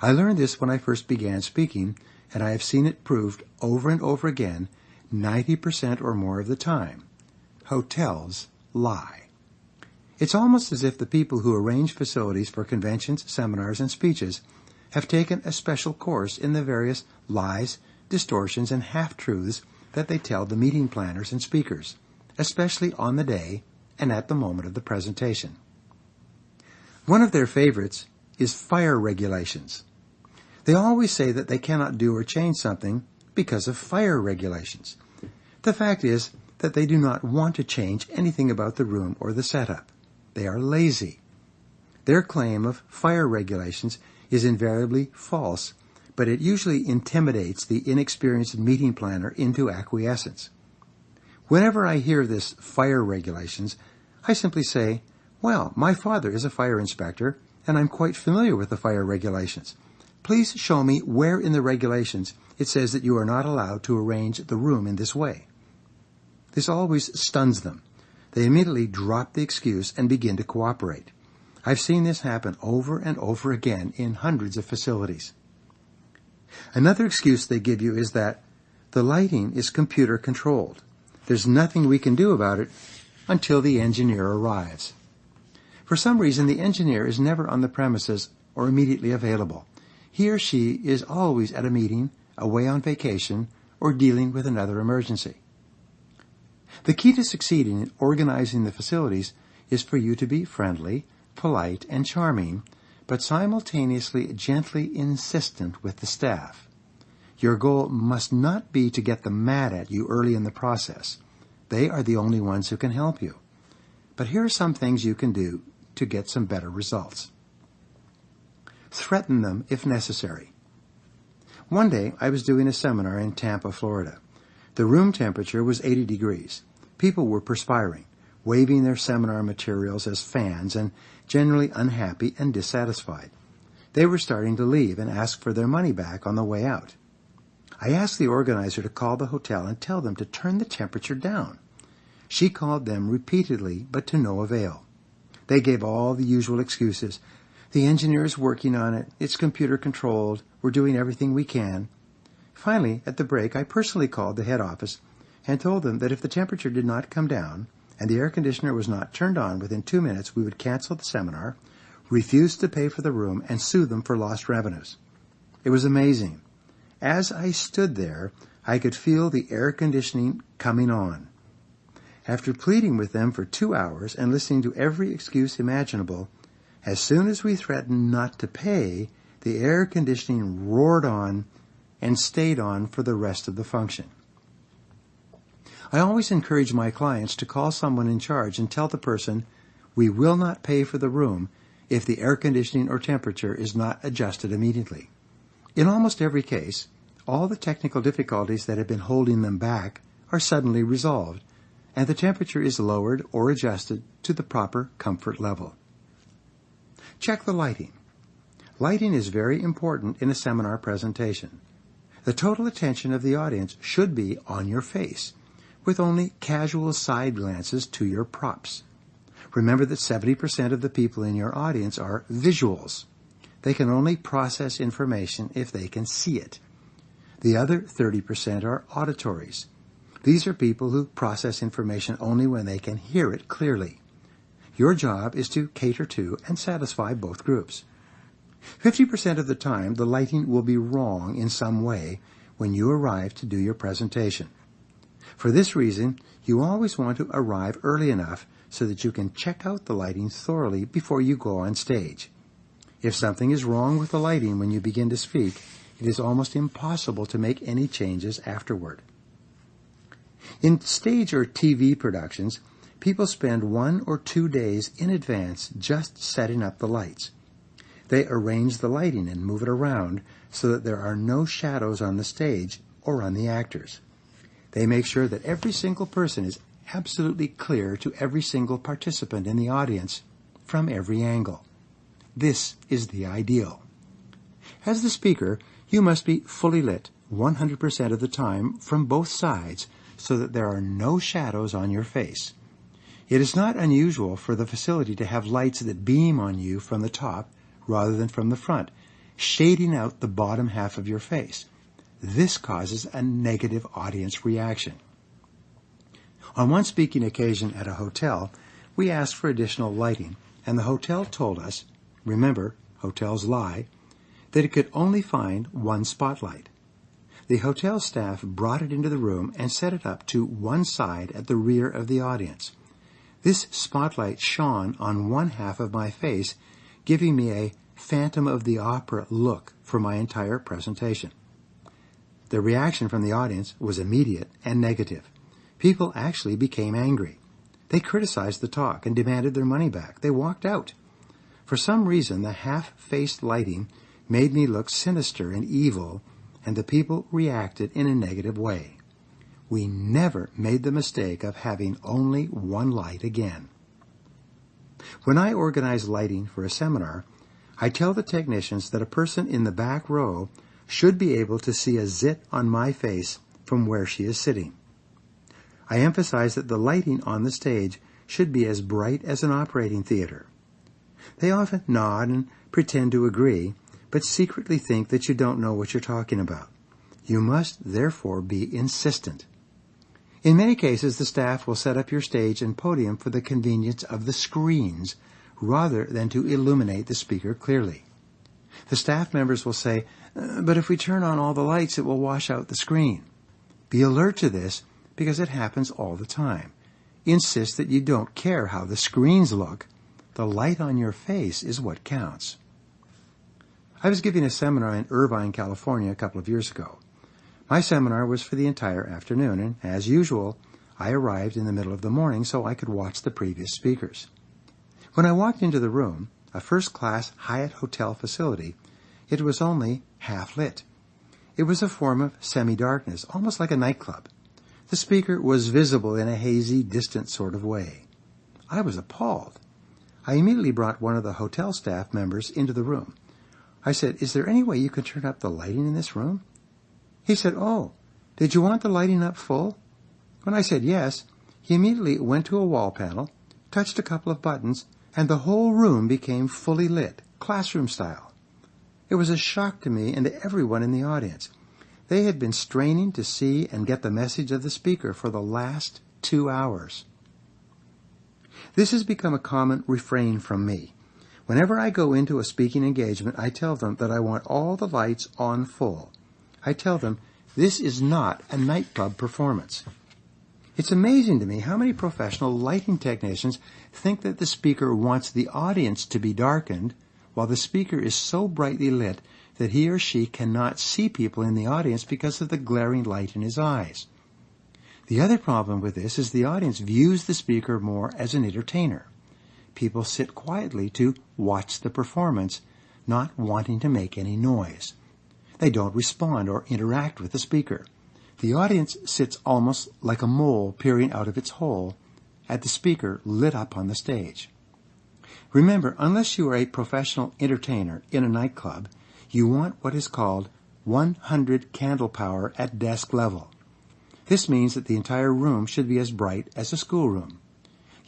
I learned this when I first began speaking, and I have seen it proved over and over again 90% or more of the time. Hotels lie. It's almost as if the people who arrange facilities for conventions, seminars, and speeches have taken a special course in the various lies, distortions, and half-truths that they tell the meeting planners and speakers, especially on the day and at the moment of the presentation. One of their favorites is fire regulations. They always say that they cannot do or change something because of fire regulations. The fact is that they do not want to change anything about the room or the setup. They are lazy. Their claim of fire regulations is invariably false, but it usually intimidates the inexperienced meeting planner into acquiescence. Whenever I hear this fire regulations, I simply say, well, my father is a fire inspector, and I'm quite familiar with the fire regulations. Please show me where in the regulations it says that you are not allowed to arrange the room in this way. This always stuns them. They immediately drop the excuse and begin to cooperate. I've seen this happen over and over again in hundreds of facilities. Another excuse they give you is that the lighting is computer controlled. There's nothing we can do about it until the engineer arrives. For some reason, the engineer is never on the premises or immediately available. He or she is always at a meeting, away on vacation, or dealing with another emergency. The key to succeeding in organizing the facilities is for you to be friendly, polite, and charming, but simultaneously gently insistent with the staff. Your goal must not be to get them mad at you early in the process. They are the only ones who can help you. But here are some things you can do to get some better results. Threaten them if necessary. One day, I was doing a seminar in Tampa, Florida. The room temperature was 80 degrees. People were perspiring, waving their seminar materials as fans, and generally unhappy and dissatisfied. They were starting to leave and ask for their money back on the way out. I asked the organizer to call the hotel and tell them to turn the temperature down. She called them repeatedly, but to no avail. They gave all the usual excuses. The engineer is working on it. It's computer controlled. We're doing everything we can. Finally, at the break, I personally called the head office and told them that if the temperature did not come down and the air conditioner was not turned on within 2 minutes, we would cancel the seminar, refuse to pay for the room, and sue them for lost revenues. It was amazing. As I stood there, I could feel the air conditioning coming on. After pleading with them for 2 hours and listening to every excuse imaginable, as soon as we threatened not to pay, the air conditioning roared on and stayed on for the rest of the function. I always encourage my clients to call someone in charge and tell the person, we will not pay for the room if the air conditioning or temperature is not adjusted immediately. In almost every case, all the technical difficulties that have been holding them back are suddenly resolved, and the temperature is lowered or adjusted to the proper comfort level. Check the lighting. Lighting is very important in a seminar presentation. The total attention of the audience should be on your face, with only casual side glances to your props. Remember that 70% of the people in your audience are visuals. They can only process information if they can see it. The other 30% are auditories. These are people who process information only when they can hear it clearly. Your job is to cater to and satisfy both groups. 50% of the time, the lighting will be wrong in some way when you arrive to do your presentation. For this reason, you always want to arrive early enough so that you can check out the lighting thoroughly before you go on stage. If something is wrong with the lighting when you begin to speak, it is almost impossible to make any changes afterward. In stage or TV productions, people spend 1 or 2 days in advance just setting up the lights. They arrange the lighting and move it around so that there are no shadows on the stage or on the actors. They make sure that every single person is absolutely clear to every single participant in the audience from every angle. This is the ideal. As the speaker, you must be fully lit 100% of the time from both sides so that there are no shadows on your face. It is not unusual for the facility to have lights that beam on you from the top rather than from the front, shading out the bottom half of your face. This causes a negative audience reaction. On one speaking occasion at a hotel, we asked for additional lighting, and the hotel told us, remember, hotels lie, that it could only find one spotlight. The hotel staff brought it into the room and set it up to one side at the rear of the audience. This spotlight shone on one half of my face, giving me a Phantom of the Opera look for my entire presentation. The reaction from the audience was immediate and negative. People actually became angry. They criticized the talk and demanded their money back. They walked out. For some reason, the half-faced lighting made me look sinister and evil, and the people reacted in a negative way. We never made the mistake of having only one light again. When I organize lighting for a seminar, I tell the technicians that a person in the back row should be able to see a zit on my face from where she is sitting. I emphasize that the lighting on the stage should be as bright as an operating theater. They often nod and pretend to agree, but secretly think that you don't know what you're talking about. You must, therefore, be insistent. In many cases, the staff will set up your stage and podium for the convenience of the screens, rather than to illuminate the speaker clearly. The staff members will say, but if we turn on all the lights, it will wash out the screen. Be alert to this, because it happens all the time. Insist that you don't care how the screens look. The light on your face is what counts. I was giving a seminar in Irvine, California a couple of years ago. My seminar was for the entire afternoon, and as usual, I arrived in the middle of the morning so I could watch the previous speakers. When I walked into the room, a first-class Hyatt hotel facility, it was only half lit. It was a form of semi-darkness, almost like a nightclub. The speaker was visible in a hazy, distant sort of way. I was appalled. I immediately brought one of the hotel staff members into the room. I said, "Is there any way you could turn up the lighting in this room?" He said, "Oh, did you want the lighting up full?" When I said yes, he immediately went to a wall panel, touched a couple of buttons, and the whole room became fully lit, classroom style. It was a shock to me and to everyone in the audience. They had been straining to see and get the message of the speaker for the last 2 hours. This has become a common refrain from me. Whenever I go into a speaking engagement, I tell them that I want all the lights on full. I tell them this is not a nightclub performance. It's amazing to me how many professional lighting technicians think that the speaker wants the audience to be darkened, while the speaker is so brightly lit that he or she cannot see people in the audience because of the glaring light in his eyes. The other problem with this is the audience views the speaker more as an entertainer. People sit quietly to watch the performance, not wanting to make any noise. They don't respond or interact with the speaker. The audience sits almost like a mole peering out of its hole at the speaker lit up on the stage. Remember, unless you are a professional entertainer in a nightclub, you want what is called 100 candle power at desk level. This means that the entire room should be as bright as a schoolroom.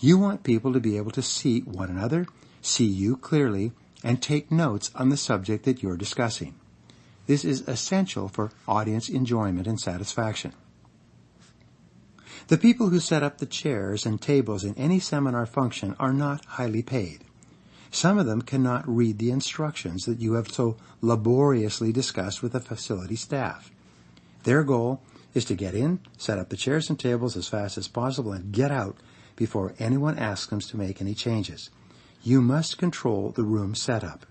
You want people to be able to see one another, see you clearly, and take notes on the subject that you're discussing. This is essential for audience enjoyment and satisfaction. The people who set up the chairs and tables in any seminar function are not highly paid. Some of them cannot read the instructions that you have so laboriously discussed with the facility staff. Their goal is to get in, set up the chairs and tables as fast as possible, and get out before anyone asks them to make any changes. You must control the room setup.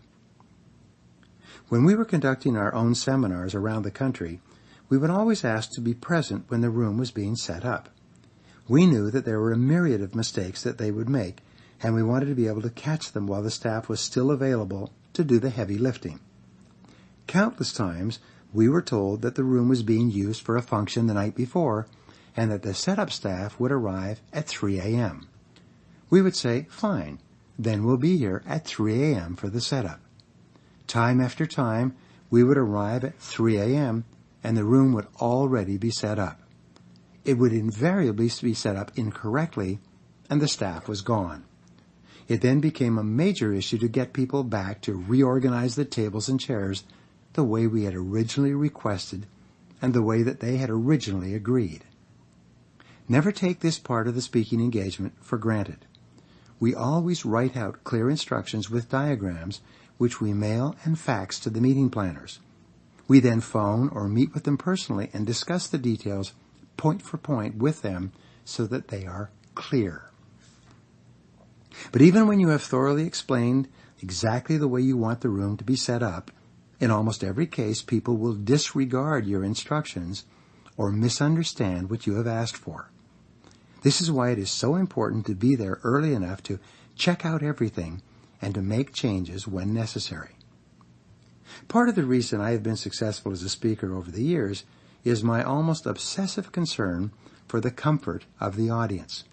When we were conducting our own seminars around the country, we would always ask to be present when the room was being set up. We knew that there were a myriad of mistakes that they would make, and we wanted to be able to catch them while the staff was still available to do the heavy lifting. Countless times, we were told that the room was being used for a function the night before, and that the setup staff would arrive at 3 a.m. We would say, fine, then we'll be here at 3 a.m. for the setup. Time after time, we would arrive at 3 a.m., and the room would already be set up. It would invariably be set up incorrectly, and the staff was gone. It then became a major issue to get people back to reorganize the tables and chairs the way we had originally requested and the way that they had originally agreed. Never take this part of the speaking engagement for granted. We always write out clear instructions with diagrams which we mail and fax to the meeting planners. We then phone or meet with them personally and discuss the details point for point with them so that they are clear. But even when you have thoroughly explained exactly the way you want the room to be set up, in almost every case people will disregard your instructions or misunderstand what you have asked for. This is why it is so important to be there early enough to check out everything and to make changes when necessary. Part of the reason I have been successful as a speaker over the years is my almost obsessive concern for the comfort of the audience.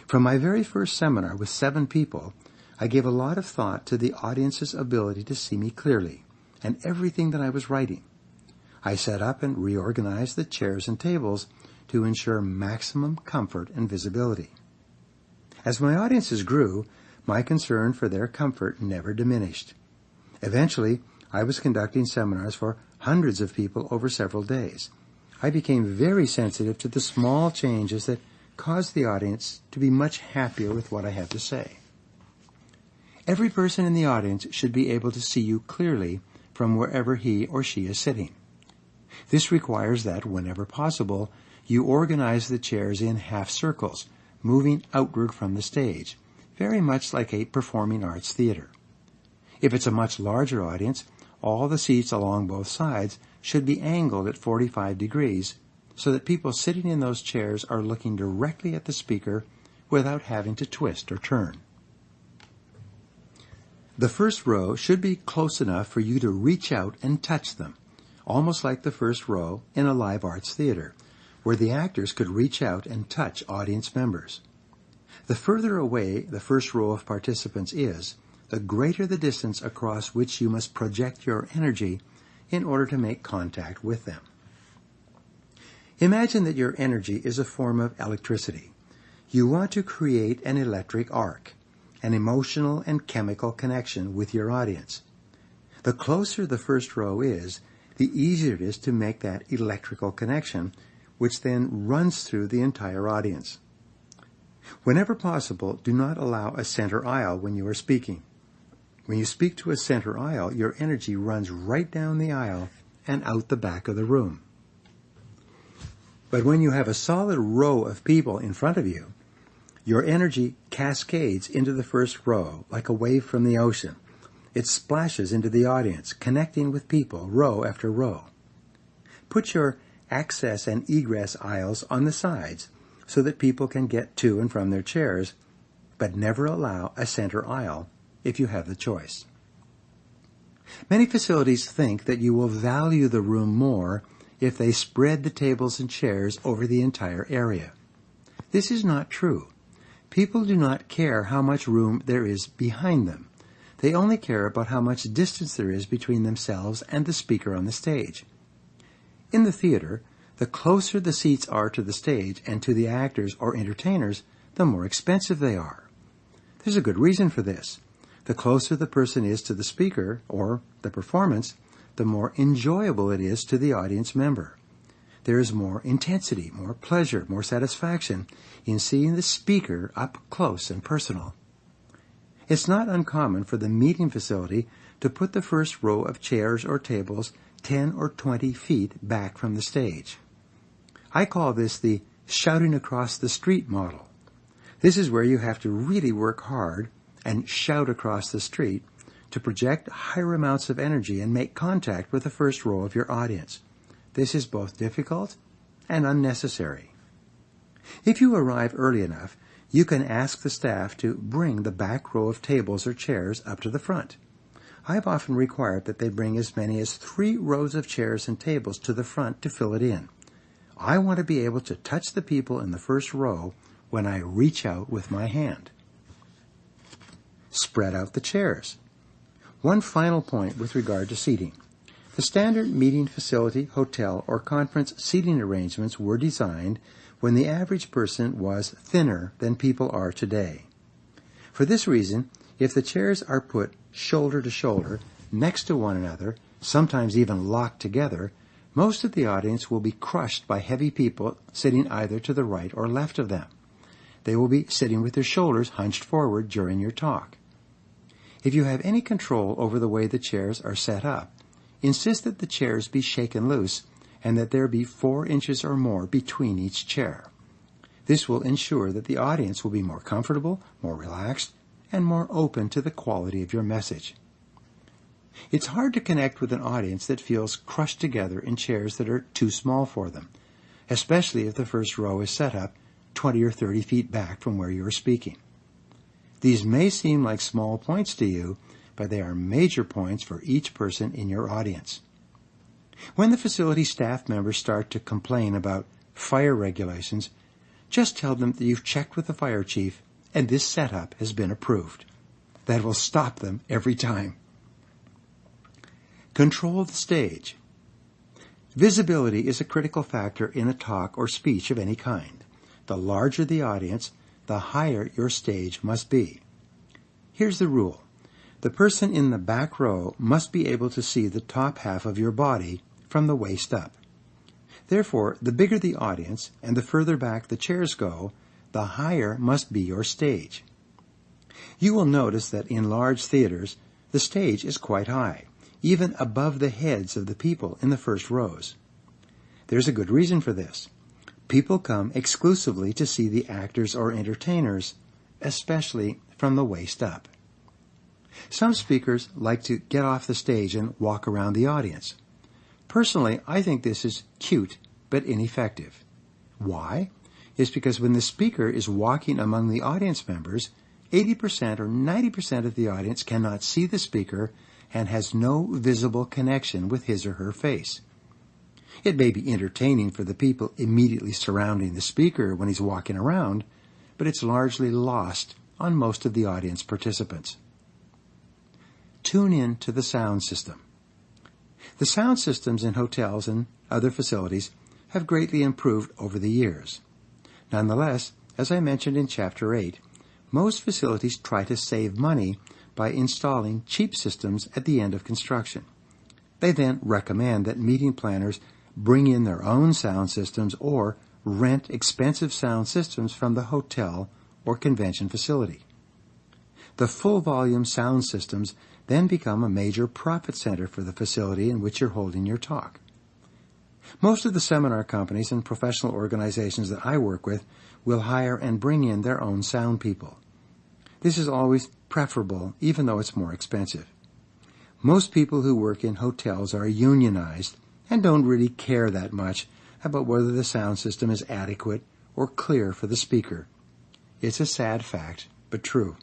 From my very first seminar with 7 people, I gave a lot of thought to the audience's ability to see me clearly and everything that I was writing. I set up and reorganized the chairs and tables to ensure maximum comfort and visibility. As my audiences grew, my concern for their comfort never diminished. Eventually, I was conducting seminars for hundreds of people over several days. I became very sensitive to the small changes that caused the audience to be much happier with what I had to say. Every person in the audience should be able to see you clearly from wherever he or she is sitting. This requires that, whenever possible, you organize the chairs in half circles, moving outward from the stage, very much like a performing arts theater. If it's a much larger audience, all the seats along both sides should be angled at 45 degrees so that people sitting in those chairs are looking directly at the speaker without having to twist or turn. The first row should be close enough for you to reach out and touch them, almost like the first row in a live arts theater, where the actors could reach out and touch audience members. The further away the first row of participants is, the greater the distance across which you must project your energy in order to make contact with them. Imagine that your energy is a form of electricity. You want to create an electric arc, an emotional and chemical connection with your audience. The closer the first row is, the easier it is to make that electrical connection, which then runs through the entire audience. Whenever possible, do not allow a center aisle when you are speaking. When you speak to a center aisle, your energy runs right down the aisle and out the back of the room. But when you have a solid row of people in front of you, your energy cascades into the first row like a wave from the ocean. It splashes into the audience, connecting with people row after row. Put your access and egress aisles on the sides so that people can get to and from their chairs, but never allow a center aisle if you have the choice. Many facilities think that you will value the room more if they spread the tables and chairs over the entire area. This is not true. People do not care how much room there is behind them. They only care about how much distance there is between themselves and the speaker on the stage. In the theater, the closer the seats are to the stage and to the actors or entertainers, the more expensive they are. There's a good reason for this. The closer the person is to the speaker or the performance, the more enjoyable it is to the audience member. There is more intensity, more pleasure, more satisfaction in seeing the speaker up close and personal. It's not uncommon for the meeting facility to put the first row of chairs or tables 10 or 20 feet back from the stage. I call this the shouting across the street model. This is where you have to really work hard and shout across the street to project higher amounts of energy and make contact with the first row of your audience. This is both difficult and unnecessary. If you arrive early enough, you can ask the staff to bring the back row of tables or chairs up to the front. I've often required that they bring as many as 3 rows of chairs and tables to the front to fill it in. I want to be able to touch the people in the first row when I reach out with my hand. Spread out the chairs. One final point with regard to seating. The standard meeting facility, hotel, or conference seating arrangements were designed when the average person was thinner than people are today. For this reason, if the chairs are put shoulder to shoulder, next to one another, sometimes even locked together, most of the audience will be crushed by heavy people sitting either to the right or left of them. They will be sitting with their shoulders hunched forward during your talk. If you have any control over the way the chairs are set up, insist that the chairs be shaken loose and that there be 4 inches or more between each chair. This will ensure that the audience will be more comfortable, more relaxed, and more open to the quality of your message. It's hard to connect with an audience that feels crushed together in chairs that are too small for them, especially if the first row is set up 20 or 30 feet back from where you are speaking. These may seem like small points to you, but they are major points for each person in your audience. When the facility staff members start to complain about fire regulations, just tell them that you've checked with the fire chief and this setup has been approved. That will stop them every time. Control the stage. Visibility is a critical factor in a talk or speech of any kind. The larger the audience, the higher your stage must be. Here's the rule. The person in the back row must be able to see the top half of your body from the waist up. Therefore, the bigger the audience and the further back the chairs go, the higher must be your stage. You will notice that in large theaters, the stage is quite high, even above the heads of the people in the first rows. There's a good reason for this. People come exclusively to see the actors or entertainers, especially from the waist up. Some speakers like to get off the stage and walk around the audience. Personally, I think this is cute but ineffective. Why? It's because when the speaker is walking among the audience members, 80% or 90% of the audience cannot see the speaker and has no visible connection with his or her face. It may be entertaining for the people immediately surrounding the speaker when he's walking around, but it's largely lost on most of the audience participants. Tune in to the sound system. The sound systems in hotels and other facilities have greatly improved over the years. Nonetheless, as I mentioned in Chapter 8, Most facilities try to save money by installing cheap systems at the end of construction. They then recommend that meeting planners bring in their own sound systems or rent expensive sound systems from the hotel or convention facility. The full-volume sound systems then become a major profit center for the facility in which you're holding your talk. Most of the seminar companies and professional organizations that I work with will hire and bring in their own sound people. This is always preferable, even though it's more expensive. Most people who work in hotels are unionized and don't really care that much about whether the sound system is adequate or clear for the speaker. It's a sad fact, but true.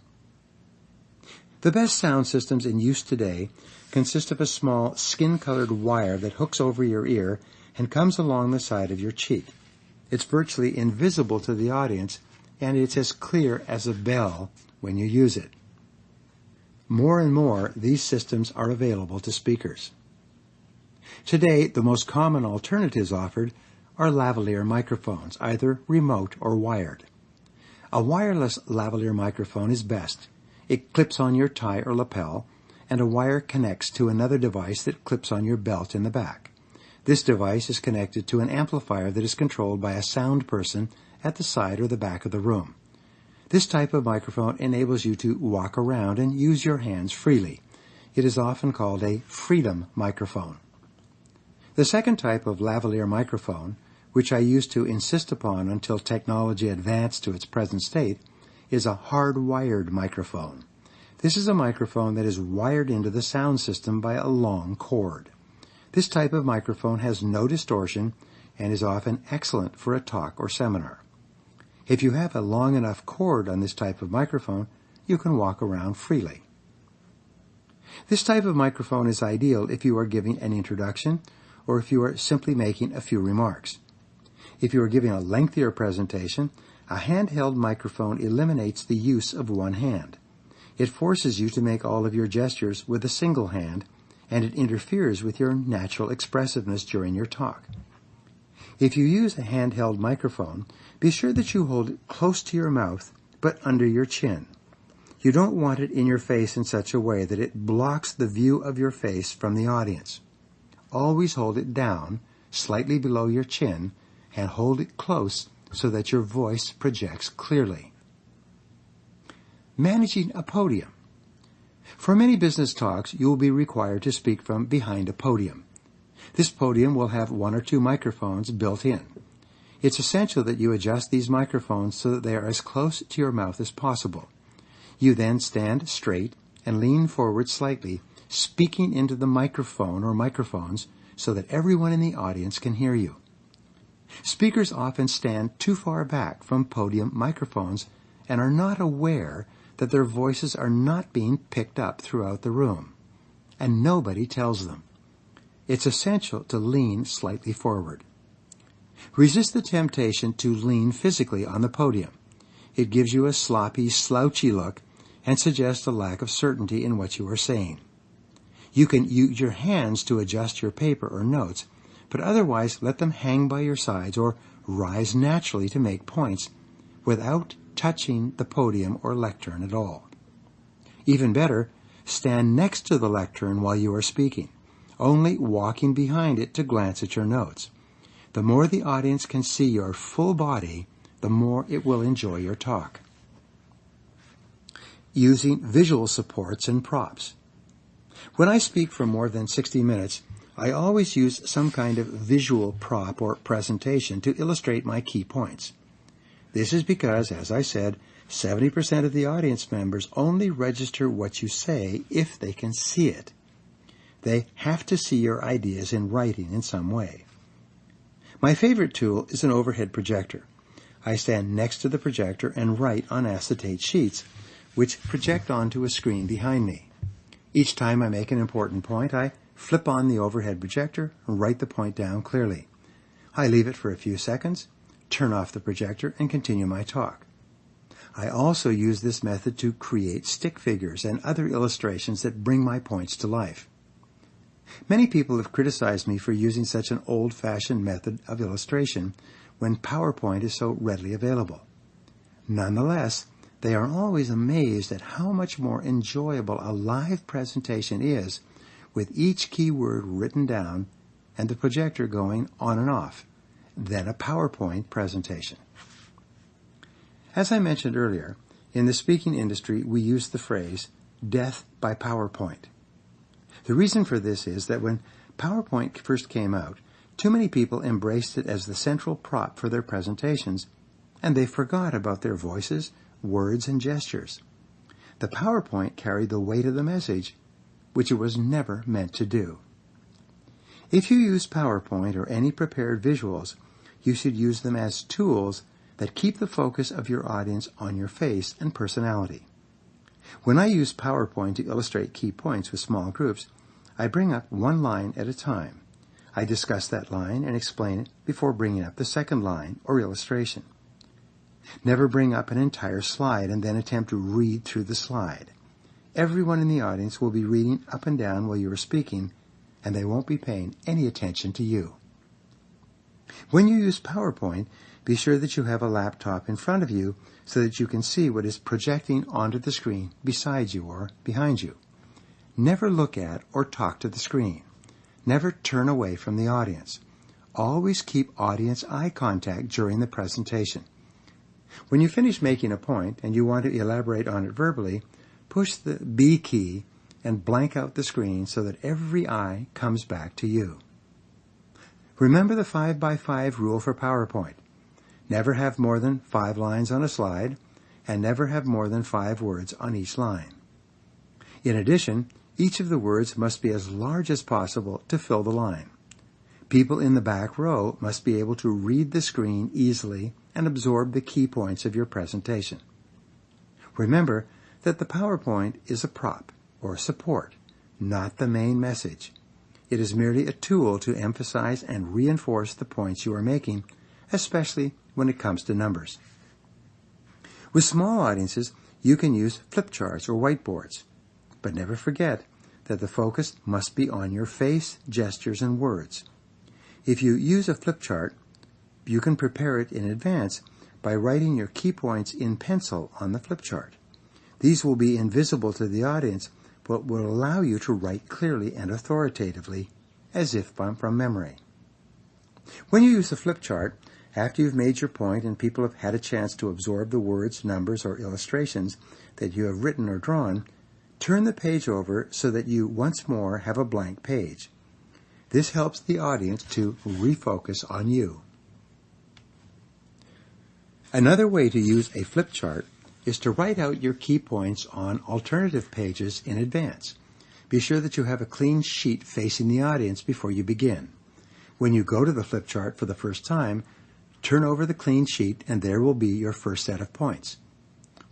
The best sound systems in use today consist of a small skin-colored wire that hooks over your ear and comes along the side of your cheek. It's virtually invisible to the audience, and it's as clear as a bell when you use it. More and more, these systems are available to speakers. Today, the most common alternatives offered are lavalier microphones, either remote or wired. A wireless lavalier microphone is best. It clips on your tie or lapel, and a wire connects to another device that clips on your belt in the back. This device is connected to an amplifier that is controlled by a sound person at the side or the back of the room. This type of microphone enables you to walk around and use your hands freely. It is often called a freedom microphone. The second type of lavalier microphone, which I used to insist upon until technology advanced to its present state, is a hardwired microphone. This is a microphone that is wired into the sound system by a long cord. This type of microphone has no distortion and is often excellent for a talk or seminar. If you have a long enough cord on this type of microphone, you can walk around freely. This type of microphone is ideal if you are giving an introduction or if you are simply making a few remarks. If you are giving a lengthier presentation, a handheld microphone eliminates the use of one hand. It forces you to make all of your gestures with a single hand, and it interferes with your natural expressiveness during your talk. If you use a handheld microphone, be sure that you hold it close to your mouth, but under your chin. You don't want it in your face in such a way that it blocks the view of your face from the audience. Always hold it down, slightly below your chin, and hold it close so that your voice projects clearly. Managing a podium. For many business talks, you will be required to speak from behind a podium. This podium will have one or two microphones built in. It's essential that you adjust these microphones so that they are as close to your mouth as possible. You then stand straight and lean forward slightly, speaking into the microphone or microphones so that everyone in the audience can hear you. Speakers often stand too far back from podium microphones and are not aware that their voices are not being picked up throughout the room, and nobody tells them. It's essential to lean slightly forward. Resist the temptation to lean physically on the podium. It gives you a sloppy, slouchy look and suggests a lack of certainty in what you are saying. You can use your hands to adjust your paper or notes, but otherwise let them hang by your sides or rise naturally to make points without touching the podium or lectern at all. Even better, stand next to the lectern while you are speaking, only walking behind it to glance at your notes. The more the audience can see your full body, the more it will enjoy your talk. Using visual supports and props. When I speak for more than 60 minutes, I always use some kind of visual prop or presentation to illustrate my key points. This is because, as I said, 70% of the audience members only register what you say if they can see it. They have to see your ideas in writing in some way. My favorite tool is an overhead projector. I stand next to the projector and write on acetate sheets, which project onto a screen behind me. Each time I make an important point, I flip on the overhead projector and write the point down clearly. I leave it for a few seconds, turn off the projector, and continue my talk. I also use this method to create stick figures and other illustrations that bring my points to life. Many people have criticized me for using such an old-fashioned method of illustration when PowerPoint is so readily available. Nonetheless, They are always amazed at how much more enjoyable a live presentation is with each keyword written down and the projector going on and off than a PowerPoint presentation. As I mentioned earlier, in the speaking industry we use the phrase death by PowerPoint. The reason for this is that when PowerPoint first came out, too many people embraced it as the central prop for their presentations, and they forgot about their voices, words, and gestures. The PowerPoint carried the weight of the message, which it was never meant to do. If you use PowerPoint or any prepared visuals, you should use them as tools that keep the focus of your audience on your face and personality. When I use PowerPoint to illustrate key points with small groups, I bring up one line at a time. I discuss that line and explain it before bringing up the second line or illustration. Never bring up an entire slide and then attempt to read through the slide. Everyone in the audience will be reading up and down while you are speaking, and they won't be paying any attention to you. When you use PowerPoint, be sure that you have a laptop in front of you so that you can see what is projecting onto the screen beside you or behind you. Never look at or talk to the screen. Never turn away from the audience. Always keep audience eye contact during the presentation. When you finish making a point and you want to elaborate on it verbally, push the B key and blank out the screen so that every eye comes back to you. Remember the 5x5 rule for PowerPoint. Never have more than 5 lines on a slide, and never have more than 5 words on each line. In addition, each of the words must be as large as possible to fill the line. People in the back row must be able to read the screen easily and absorb the key points of your presentation. Remember that the PowerPoint is a prop or support, not the main message. It is merely a tool to emphasize and reinforce the points you are making, especially when it comes to numbers. With small audiences, you can use flip charts or whiteboards, but never forget that the focus must be on your face, gestures, and words. If you use a flip chart, you can prepare it in advance by writing your key points in pencil on the flip chart. These will be invisible to the audience, but will allow you to write clearly and authoritatively, as if from memory. When you use the flip chart, after you've made your point and people have had a chance to absorb the words, numbers, or illustrations that you have written or drawn, turn the page over so that you once more have a blank page. This helps the audience to refocus on you. Another way to use a flip chart is to write out your key points on alternative pages in advance. Be sure that you have a clean sheet facing the audience before you begin. When you go to the flip chart for the first time, turn over the clean sheet and there will be your first set of points.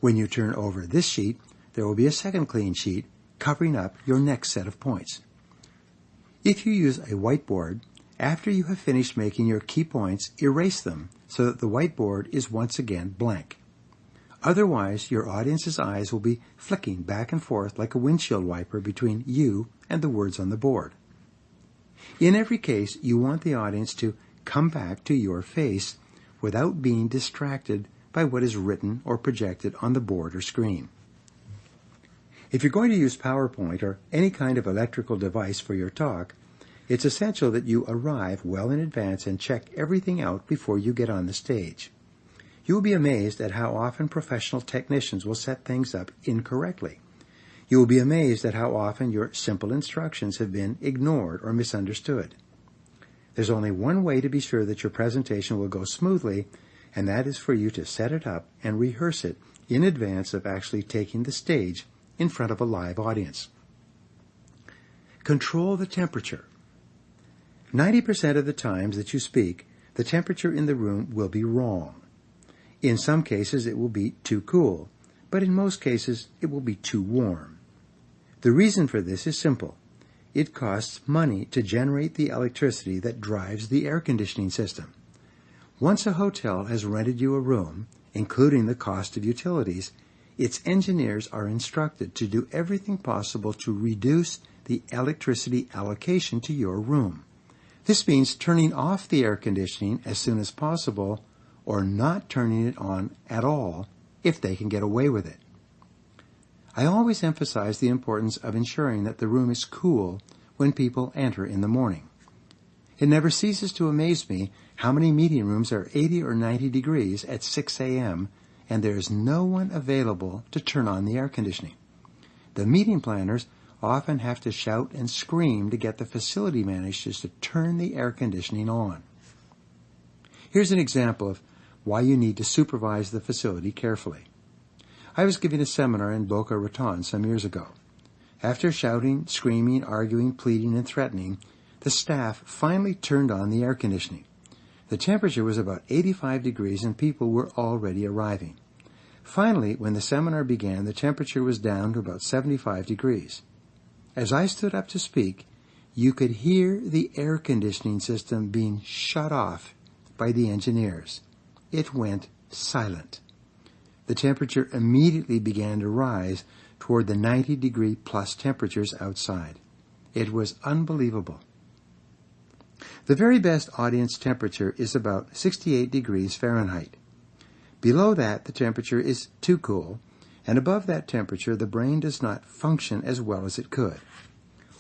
When you turn over this sheet, there will be a second clean sheet covering up your next set of points. If you use a whiteboard, after you have finished making your key points, erase them so that the whiteboard is once again blank. Otherwise, your audience's eyes will be flicking back and forth like a windshield wiper between you and the words on the board. In every case, you want the audience to come back to your face without being distracted by what is written or projected on the board or screen. If you're going to use PowerPoint or any kind of electrical device for your talk, it's essential that you arrive well in advance and check everything out before you get on the stage. You will be amazed at how often professional technicians will set things up incorrectly. You will be amazed at how often your simple instructions have been ignored or misunderstood. There's only one way to be sure that your presentation will go smoothly, and that is for you to set it up and rehearse it in advance of actually taking the stage in front of a live audience. Control the temperature. 90% of the times that you speak, the temperature in the room will be wrong. In some cases, it will be too cool, but in most cases, it will be too warm. The reason for this is simple. It costs money to generate the electricity that drives the air conditioning system. Once a hotel has rented you a room, including the cost of utilities, its engineers are instructed to do everything possible to reduce the electricity allocation to your room. This means turning off the air conditioning as soon as possible or not turning it on at all if they can get away with it. I always emphasize the importance of ensuring that the room is cool when people enter in the morning. It never ceases to amaze me how many meeting rooms are 80 or 90 degrees at 6 a.m. and there is no one available to turn on the air conditioning. The meeting planners often have to shout and scream to get the facility managers to turn the air conditioning on. Here's an example of why you need to supervise the facility carefully. I was giving a seminar in Boca Raton some years ago. After shouting, screaming, arguing, pleading, and threatening, the staff finally turned on the air conditioning. The temperature was about 85 degrees and people were already arriving. Finally, when the seminar began, the temperature was down to about 75 degrees. As I stood up to speak, you could hear the air conditioning system being shut off by the engineers. It went silent. The temperature immediately began to rise toward the 90-degree plus temperatures outside. It was unbelievable. The very best audience temperature is about 68 degrees Fahrenheit. Below that, the temperature is too cool, and above that temperature, the brain does not function as well as it could.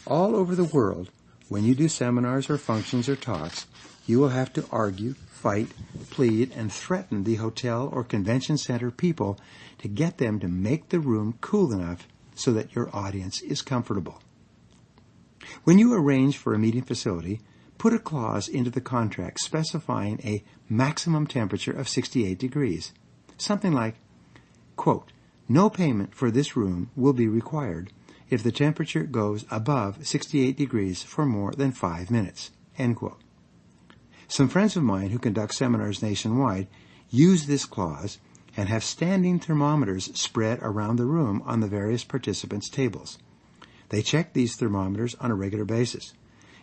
All over the world, when you do seminars or functions or talks, you will have to argue, fight, plead, and threaten the hotel or convention center people to get them to make the room cool enough so that your audience is comfortable. When you arrange for a meeting facility, put a clause into the contract specifying a maximum temperature of 68 degrees. Something like, quote, "No payment for this room will be required if the temperature goes above 68 degrees for more than 5 minutes." End quote. Some friends of mine who conduct seminars nationwide use this clause and have standing thermometers spread around the room on the various participants' tables. They check these thermometers on a regular basis.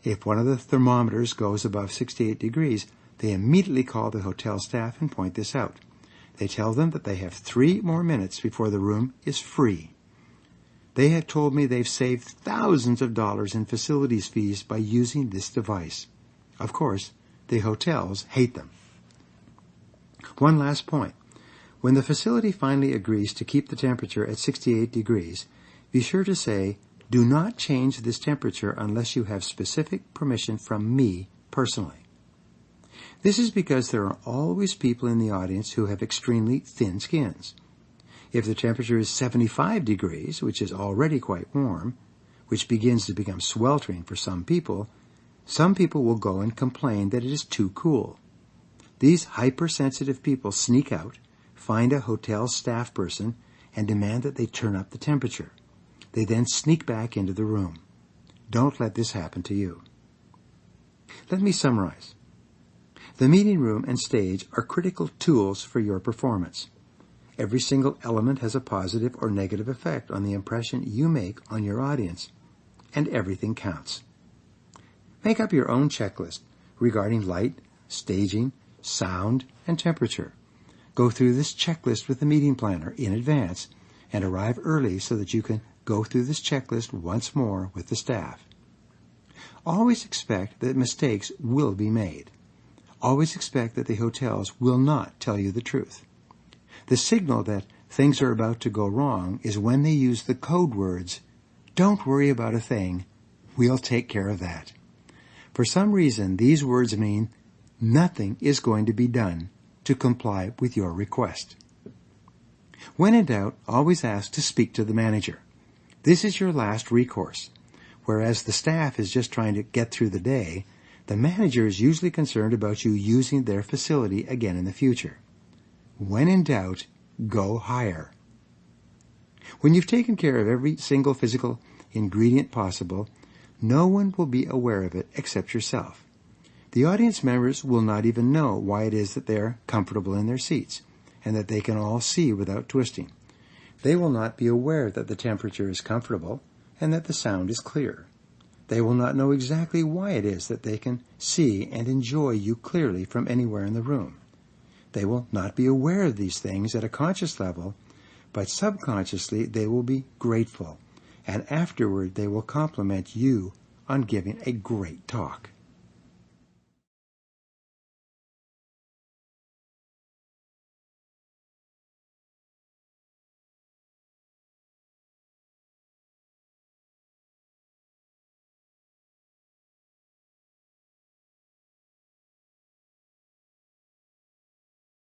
If one of the thermometers goes above 68 degrees, they immediately call the hotel staff and point this out. They tell them that they have 3 more minutes before the room is free. They have told me they've saved thousands of dollars in facilities fees by using this device. Of course, the hotels hate them. One last point. When the facility finally agrees to keep the temperature at 68 degrees, be sure to say, "Do not change this temperature unless you have specific permission from me personally." This is because there are always people in the audience who have extremely thin skins. If the temperature is 75 degrees, which is already quite warm, which begins to become sweltering for some people will go and complain that it is too cool. These hypersensitive people sneak out, find a hotel staff person, and demand that they turn up the temperature. They then sneak back into the room. Don't let this happen to you. Let me summarize. The meeting room and stage are critical tools for your performance. Every single element has a positive or negative effect on the impression you make on your audience, and everything counts. Make up your own checklist regarding light, staging, sound, and temperature. Go through this checklist with the meeting planner in advance and arrive early so that you can go through this checklist once more with the staff. Always expect that mistakes will be made. Always expect that the hotels will not tell you the truth. The signal that things are about to go wrong is when they use the code words, "Don't worry about a thing, we'll take care of that." For some reason, these words mean nothing is going to be done to comply with your request. When in doubt, always ask to speak to the manager. This is your last recourse. Whereas the staff is just trying to get through the day, the manager is usually concerned about you using their facility again in the future. When in doubt, go higher. When you've taken care of every single physical ingredient possible, no one will be aware of it except yourself. The audience members will not even know why it is that they are comfortable in their seats and that they can all see without twisting. They will not be aware that the temperature is comfortable and that the sound is clear. They will not know exactly why it is that they can see and enjoy you clearly from anywhere in the room. They will not be aware of these things at a conscious level, but subconsciously they will be grateful, and afterward they will compliment you on giving a great talk.